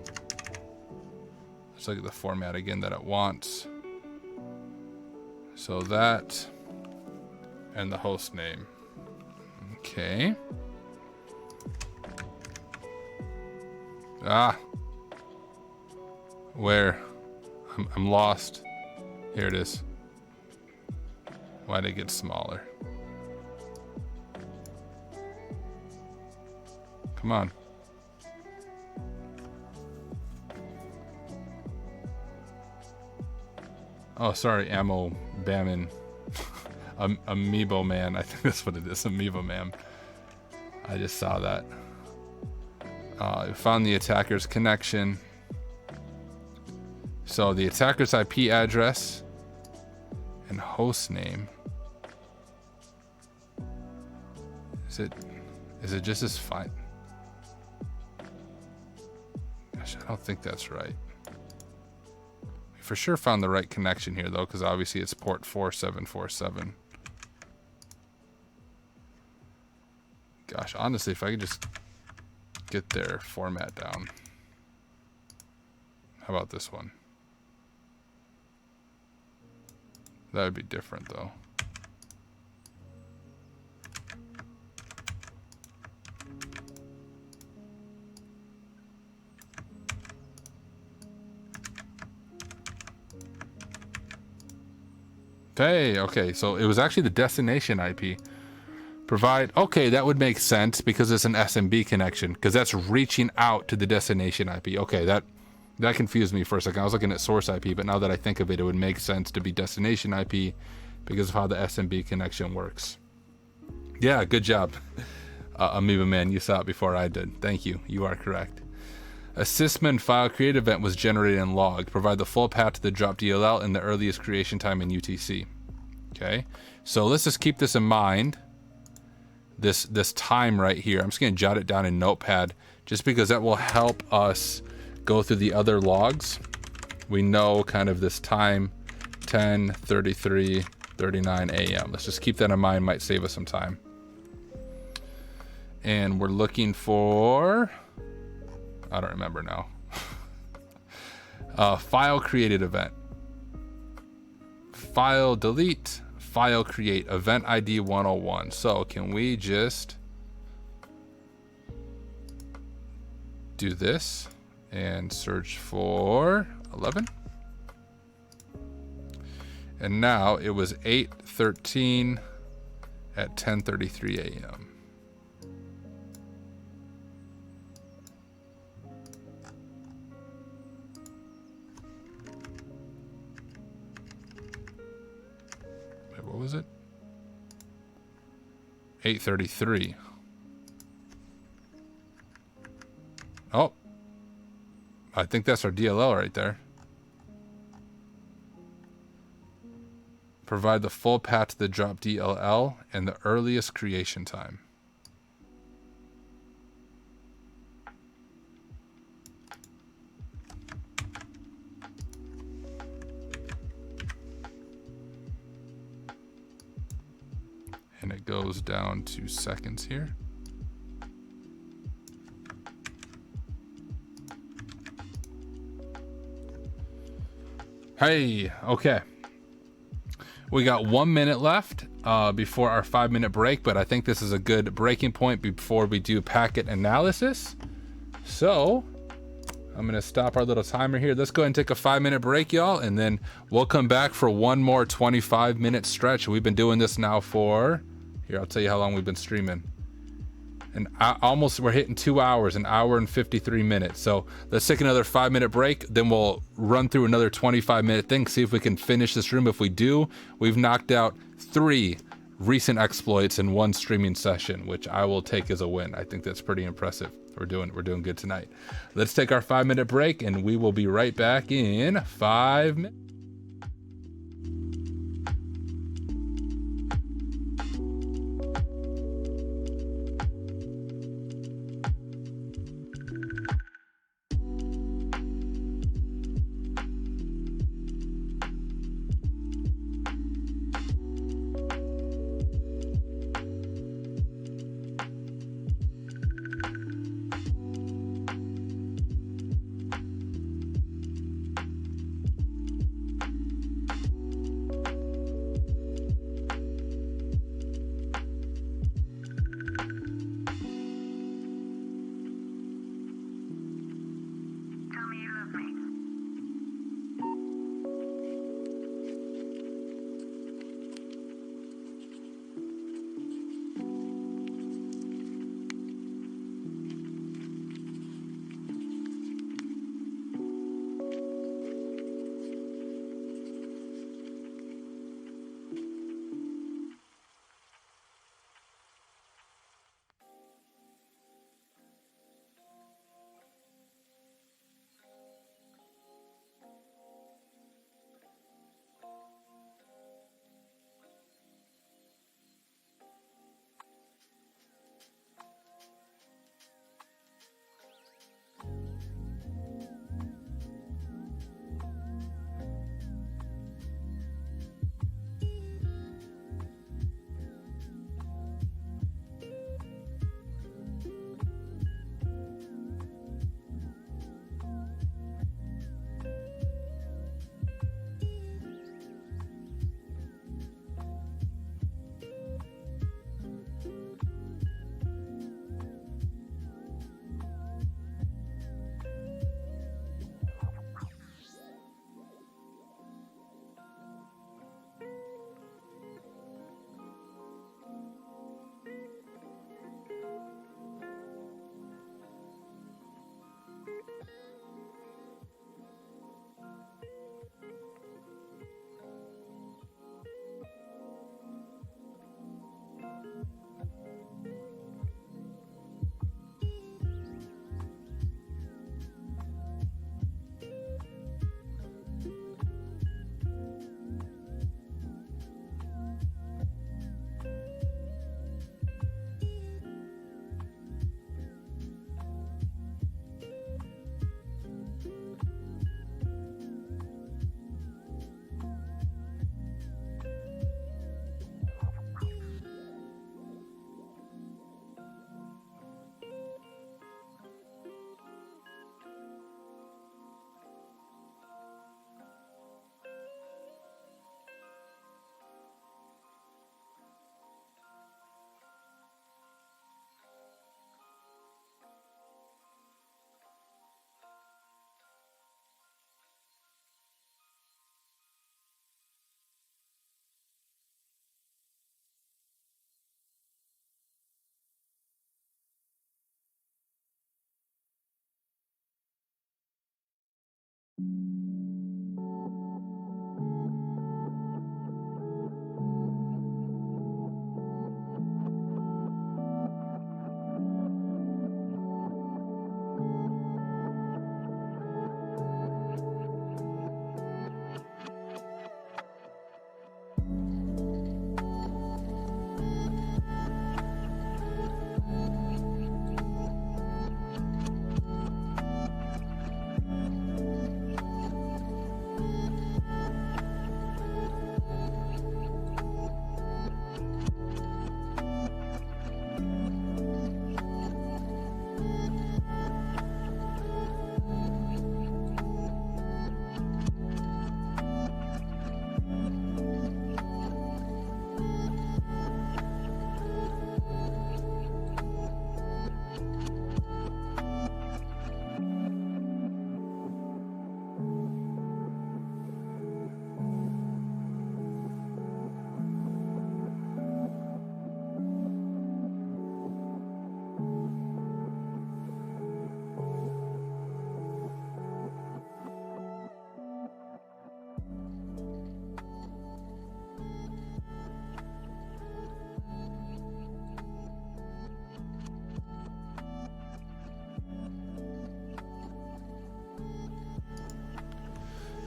Let's look at the format again that it wants. So that and the host name. Okay. Where? I'm lost. Here it is. Why did it get smaller? Come on. Oh, sorry, Ammo Bamin. Amiibo Man. I think that's what it is. Amiibo Man. I just saw that. We found the attacker's connection. So the attacker's IP address and host name. Is it just as fine? Gosh, I don't think that's right. We for sure found the right connection here though, because obviously it's port 4747. Gosh, honestly, if I could just get their format down. How about this one? That would be different though. Okay, so it was actually the destination IP. Provide, okay, that would make sense because it's an SMB connection, because that's reaching out to the destination IP. Okay, that confused me for a second. I was looking at source IP, but now that I think of it, it would make sense to be destination IP because of how the SMB connection works. Yeah, good job. Amoeba Man, you saw it before I did. Thank you. You are correct. A sysmin file create event was generated and logged. Provide the full path to the drop DLL and the earliest creation time in UTC. Okay, so let's just keep this in mind. This time right here. I'm just going to jot it down in Notepad just because that will help us go through the other logs. We know kind of this time, 10:33:39 a.m. Let's just keep that in mind. Might save us some time. And we're looking for, I don't remember now. File created event. File delete, file create, event ID 101. So can we just do this and search for 11? And now it was 8:13 at 10:33 a.m. What was it? 8:33. Oh, I think that's our DLL right there. Provide the full path to the drop DLL and the earliest creation time. And it goes down to seconds here. Hey, okay. We got 1 minute left before our 5-minute break, but I think this is a good breaking point before we do packet analysis. So I'm gonna stop our little timer here. Let's go ahead and take a 5-minute break, y'all, and then we'll come back for one more 25-minute stretch. We've been doing this now for, here, I'll tell you how long we've been streaming. And almost we're hitting 2 hours, an hour and 53 minutes. So let's take another 5-minute break. Then we'll run through another 25-minute thing, see if we can finish this room. If we do, we've knocked out 3 recent exploits in 1 streaming session, which I will take as a win. I think that's pretty impressive. We're doing good tonight. Let's take our 5-minute break, and we will be right back in 5 minutes.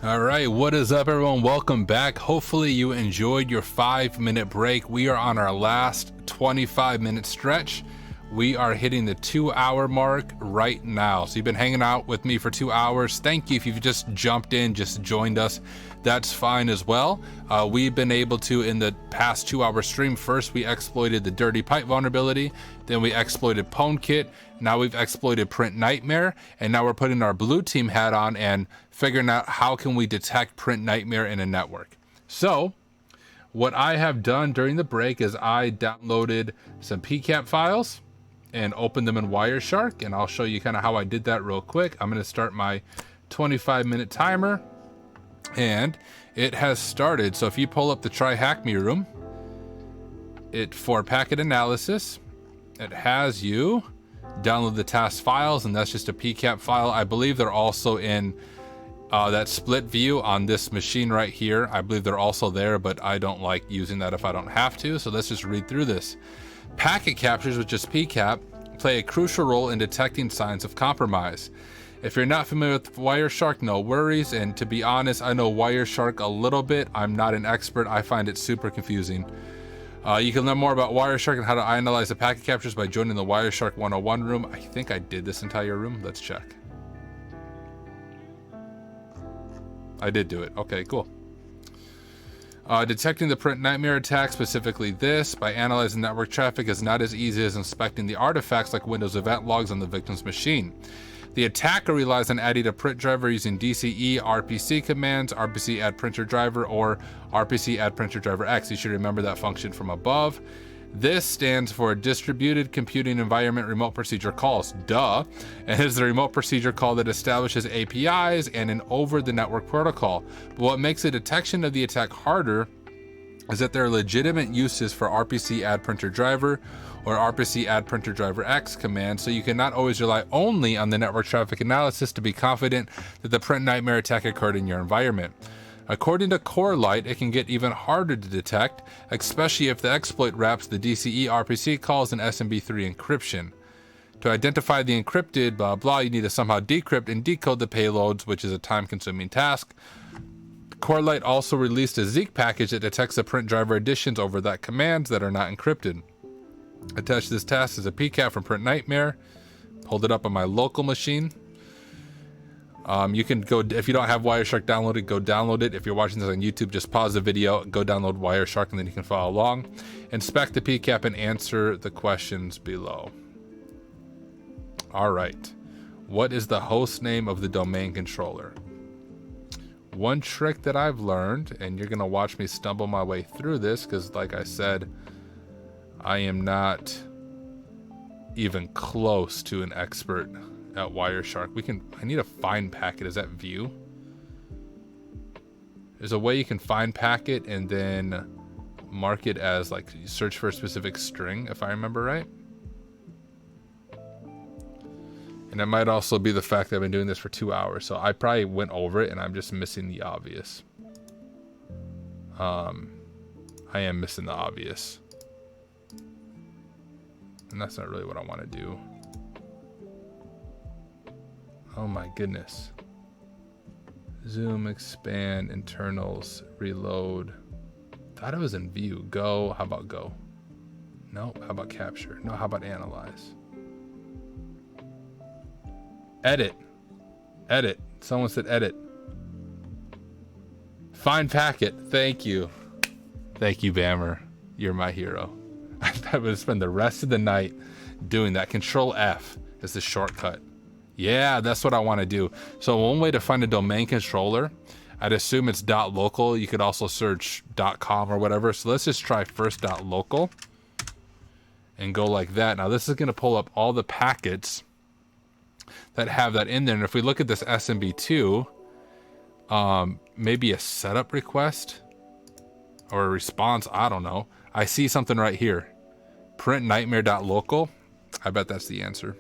All right, what is up, everyone? Welcome back. Hopefully you enjoyed your 5-minute break. We are on our last 25-minute stretch. We are hitting the 2-hour mark right now. So you've been hanging out with me for 2 hours. Thank you if you've just jumped in, just joined us. That's fine as well. We've been able to, in the past 2-hour stream, first we exploited the dirty pipe vulnerability, then we exploited PwnKit, now we've exploited Printnightmare, and now we're putting our blue team hat on and figuring out how can we detect Printnightmare in a network. So what I have done during the break is I downloaded some PCAP files and opened them in Wireshark, and I'll show you kind of how I did that real quick. I'm going to start my 25-minute timer, and it has started. So if you pull up the TryHackMe room, for packet analysis, it has you download the task files, and that's just a PCAP file. I believe they're also in that split view on this machine right here. I believe they're also there, but I don't like using that if I don't have to. So let's just read through this. Packet captures, which is PCAP, play a crucial role in detecting signs of compromise. If you're not familiar with Wireshark, no worries. And to be honest, I know Wireshark a little bit. I'm not an expert. I find it super confusing. You can learn more about Wireshark and how to analyze the packet captures by joining the Wireshark 101 room. I think I did this entire room. Let's check. I did do it. Okay, cool. Detecting the Printnightmare attack, specifically this, by analyzing network traffic is not as easy as inspecting the artifacts like Windows event logs on the victim's machine. The attacker relies on adding a print driver using DCE RPC commands, RPC add printer driver, or RPC add printer driver X. You should remember that function from above. This stands for Distributed Computing Environment Remote Procedure Calls, duh, and is the remote procedure call that establishes APIs and an over-the-network protocol. But what makes the detection of the attack harder is that there are legitimate uses for RPC add printer driver or RPC add printer driver X commands, so you cannot always rely only on the network traffic analysis to be confident that the Printnightmare attack occurred in your environment. According to Corelight, it can get even harder to detect, especially if the exploit wraps the DCE RPC calls in SMB3 encryption. To identify the encrypted blah blah, you need to somehow decrypt and decode the payloads, which is a time-consuming task. Corelight also released a Zeek package that detects the print driver additions over that commands that are not encrypted. Attached to this task is a PCAP from Printnightmare. Pulled it up on my local machine. You can go, if you don't have Wireshark downloaded, go download it. If you're watching this on YouTube, just pause the video, go download Wireshark, and then you can follow along. Inspect the PCAP and answer the questions below. All right. What is the host name of the domain controller? One trick that I've learned, and you're going to watch me stumble my way through this, because like I said, I am not even close to an expert at Wireshark. I need a find packet. Is that view? There's a way you can find packet and then mark it as like search for a specific string, if I remember right. And it might also be the fact that I've been doing this for 2 hours, so I probably went over it and I'm just missing the obvious. I am missing the obvious. And that's not really what I want to do. Oh my goodness. Zoom, expand, internals, reload. Thought it was in view. Go. How about go? No. How about capture? No. How about analyze? Edit. Edit. Someone said edit. Find packet. Thank you. Thank you, Bammer. You're my hero. I would spend the rest of the night doing that. Control F is the shortcut. Yeah, that's what I want to do. So one way to find a domain controller, I'd assume it's .local. You could also search .com or whatever. So let's just try first .local and go like that. Now this is going to pull up all the packets that have that in there. And if we look at this SMB2, maybe a setup request or a response, I don't know. I see something right here. Printnightmare.local. I bet that's the answer.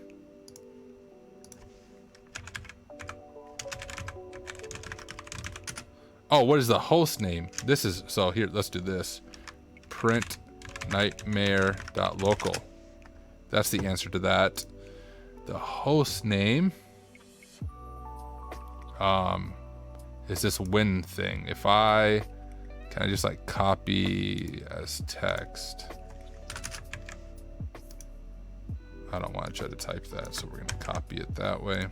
Oh, what is the host name? This is, so here, let's do this. Printnightmare.local. That's the answer to that. The host name is this win thing. If I, can I just like copy as text? I don't want to try to type that, so we're going to copy it that way.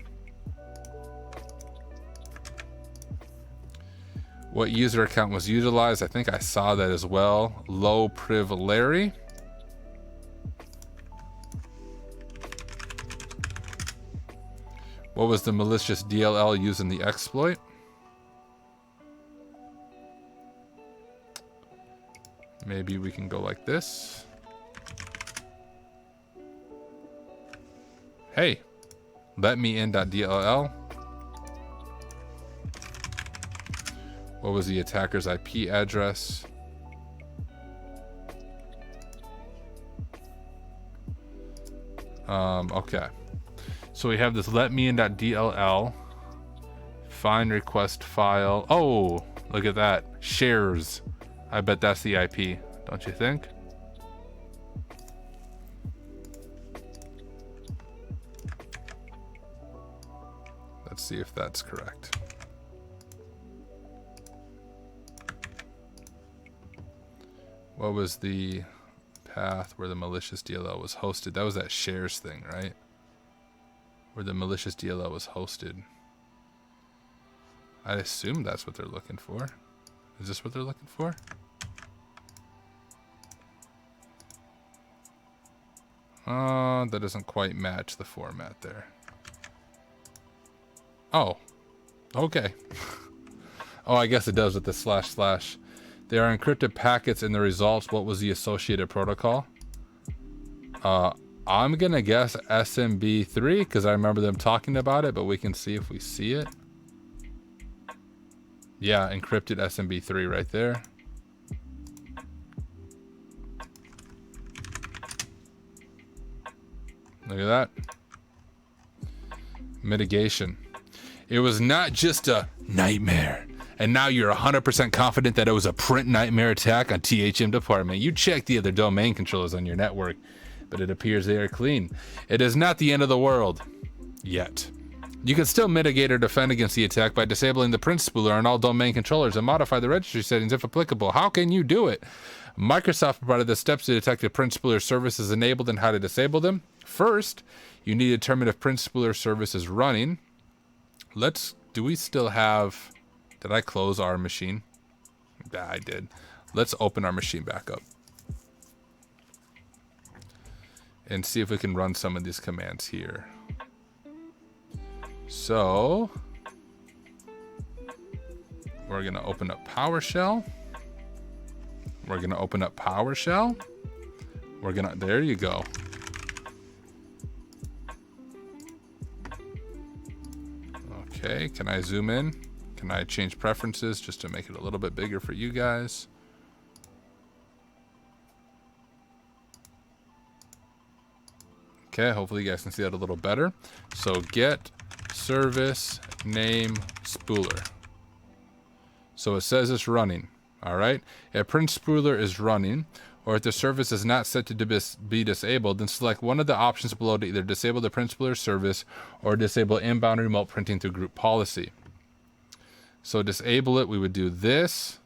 What user account was utilized? I think I saw that as well. Low priv Larry. What was the malicious DLL used in the exploit? Maybe we can go like this. Hey, let me in.dll. What was the attacker's IP address? Okay. So we have this let me in.dll. Find request file. Oh, look at that. Shares. I bet that's the IP, don't you think? Let's see if that's correct. What was the path where the malicious DLL was hosted? That was that shares thing, right? Where the malicious DLL was hosted. I assume that's what they're looking for. Is this what they're looking for? That doesn't quite match the format there. Oh, okay. Oh, I guess it does with the // There are encrypted packets in the results. What was the associated protocol? I'm gonna guess SMB3 because I remember them talking about it, but we can see if we see it. Yeah, encrypted SMB3 right there. Look at that. Mitigation. It was not just a nightmare. And now you're 100% confident that it was a Printnightmare attack on THM department. You check the other domain controllers on your network, but it appears they are clean. It is not the end of the world. Yet. You can still mitigate or defend against the attack by disabling the print spooler on all domain controllers and modify the registry settings if applicable. How can you do it? Microsoft provided the steps to detect if print spooler service is enabled and how to disable them. First, you need to determine if print spooler service is running. Do we still have, did I close our machine? Yeah, I did. Let's open our machine back up and see if we can run some of these commands here. So we're going to open up PowerShell. We're going to open up PowerShell. There you go. Okay, can I zoom in? Can I change preferences just to make it a little bit bigger for you guys? Okay, hopefully you guys can see that a little better. So get service name spooler. So it says it's running. All right. If print spooler is running, or if the service is not set to be disabled, then select one of the options below to either disable the print spooler service or disable inbound remote printing through group policy. So disable it, we would do this.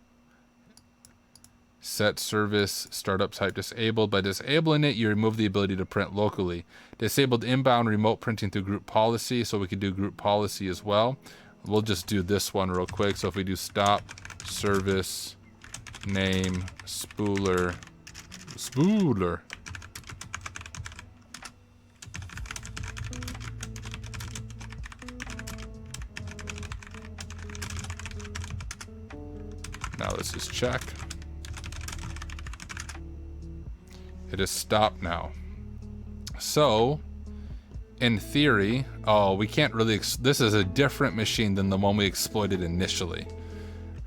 Set service startup type disabled. By disabling it, you remove the ability to print locally. Disabled inbound remote printing through group policy, so we could do group policy as well. We'll just do this one real quick. So if we do stop service name spooler. Now let's just check. It is stopped now. So, in theory, we can't really, this is a different machine than the one we exploited initially,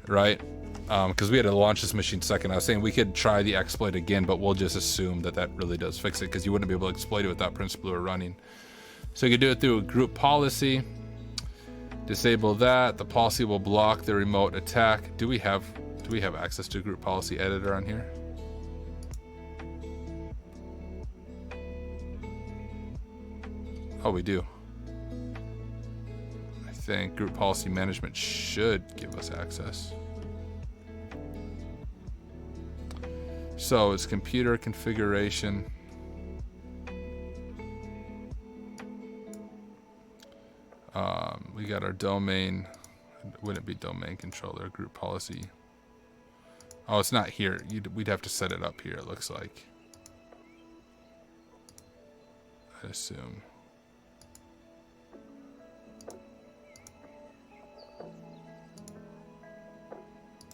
right? Because we had to launch this machine second. I was saying we could try the exploit again, but we'll just assume that that really does fix it because you wouldn't be able to exploit it without print spooler running. So you could do it through a group policy. Disable that. The policy will block the remote attack. Do we have access to a group policy editor on here? Oh, we do. I think group policy management should give us access. So it's computer configuration. We got our domain. Wouldn't be domain controller, group policy. Oh, it's not here. We'd have to set it up here, it looks like. I assume.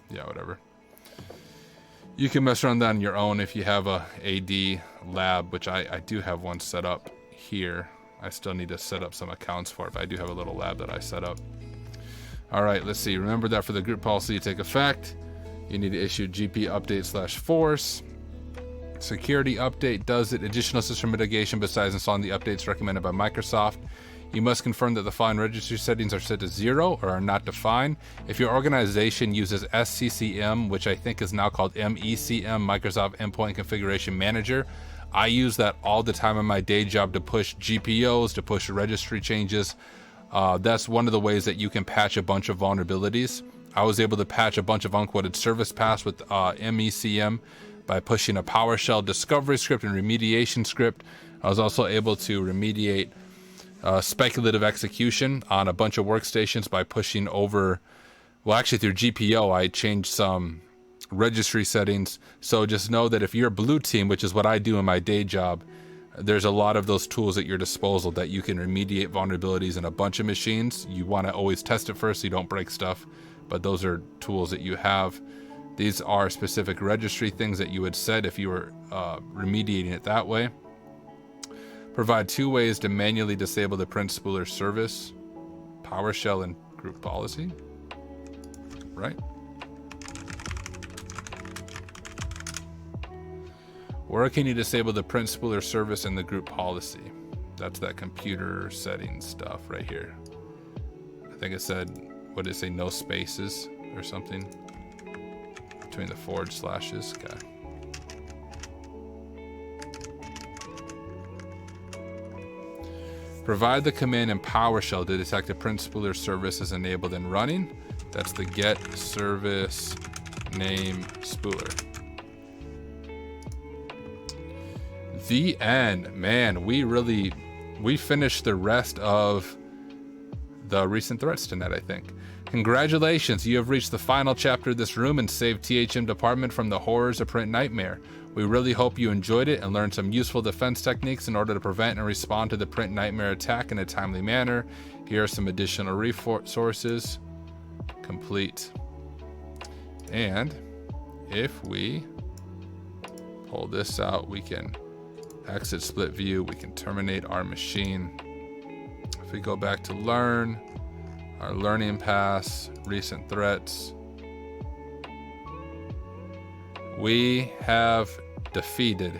Yeah, whatever. You can mess around that on your own if you have a AD lab, which I do have one set up here. I still need to set up some accounts for it, but I do have a little lab that I set up. All right, let's see. Remember that for the group policy to take effect, you need to issue GP update/force. Security update does it. Additional system mitigation besides installing the updates recommended by Microsoft. You must confirm that the following registry settings are set to 0 or are not defined. If your organization uses SCCM, which I think is now called MECM, Microsoft Endpoint Configuration Manager, I use that all the time in my day job to push GPOs, to push registry changes. That's one of the ways that you can patch a bunch of vulnerabilities. I was able to patch a bunch of unquoted service paths with MECM by pushing a PowerShell discovery script and remediation script. I was also able to remediate speculative execution on a bunch of workstations by pushing over, well, actually through GPO, I changed some registry settings. So just know that if you're a blue team, which is what I do in my day job, there's a lot of those tools at your disposal that you can remediate vulnerabilities in a bunch of machines. You want to always test it first so you don't break stuff, but those are tools that you have. These are specific registry things that you would set if you were remediating it that way. Provide 2 ways to manually disable the Print Spooler service: PowerShell and group policy, right? Where can you disable the Print Spooler service in the group policy? That's that computer settings stuff right here. I think it said, what did it say, no spaces or something between the /. Okay. Provide the command in PowerShell to detect a Print Spooler service is enabled and running. That's the get service name spooler. The end. Man, we finished the rest of the recent threats tonight, I think. Congratulations, you have reached the final chapter of this room and saved THM department from the horrors of Printnightmare. We really hope you enjoyed it and learned some useful defense techniques in order to prevent and respond to the Printnightmare attack in a timely manner. Here are some additional resources. Complete. And if we pull this out, we can exit split view, we can terminate our machine. If we go back to learn, our learning paths, recent threats, we have defeated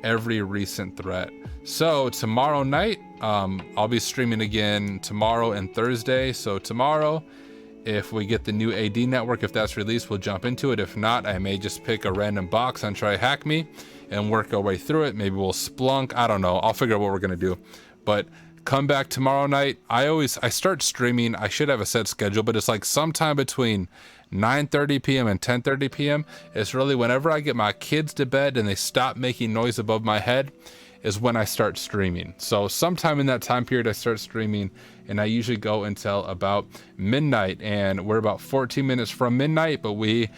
every recent threat. So tomorrow night, I'll be streaming again tomorrow and Thursday. So tomorrow, if we get the new AD network, if that's released, we'll jump into it. If not, I may just pick a random box on TryHackMe and work our way through it. Maybe we'll Splunk. I don't know. I'll figure out what we're going to do. But come back tomorrow night. I start streaming. I should have a set schedule, but it's like sometime between 9:30 p.m. and 10:30 p.m. It's really whenever I get my kids to bed and they stop making noise above my head is when I start streaming. So sometime in that time period I start streaming, and I usually go until about midnight, and we're about 14 minutes from midnight, but we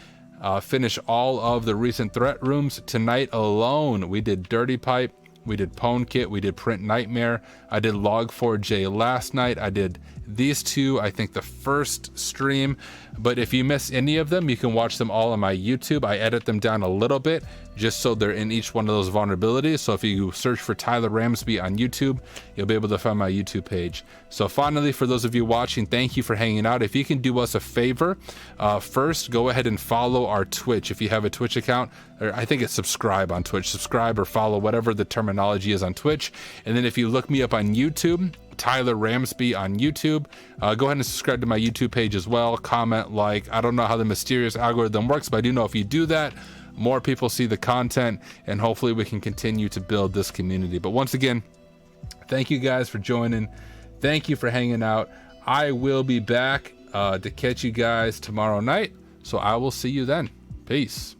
finish all of the recent threat rooms tonight alone. We did Dirty Pipe, we did PwnKit, we did Printnightmare, I did Log4j last night, I did these two, I think the first stream. But if you miss any of them, you can watch them all on my YouTube. I edit them down a little bit just so they're in each one of those vulnerabilities. So if you search for Tyler Ramsbey on YouTube, you'll be able to find my YouTube page. So finally, for those of you watching, thank you for hanging out. If you can do us a favor, first go ahead and follow our Twitch. If you have a Twitch account, or I think it's subscribe on Twitch, subscribe or follow, whatever the terminology is on Twitch. And then if you look me up on YouTube, Tyler Ramsbey on YouTube, go ahead and subscribe to my YouTube page as well. Comment, like. I don't know how the mysterious algorithm works, but I do know if you do that, more people see the content, and hopefully we can continue to build this community. But once again, thank you guys for joining. Thank you for hanging out. I will be back to catch you guys tomorrow night. So I will see you then. Peace.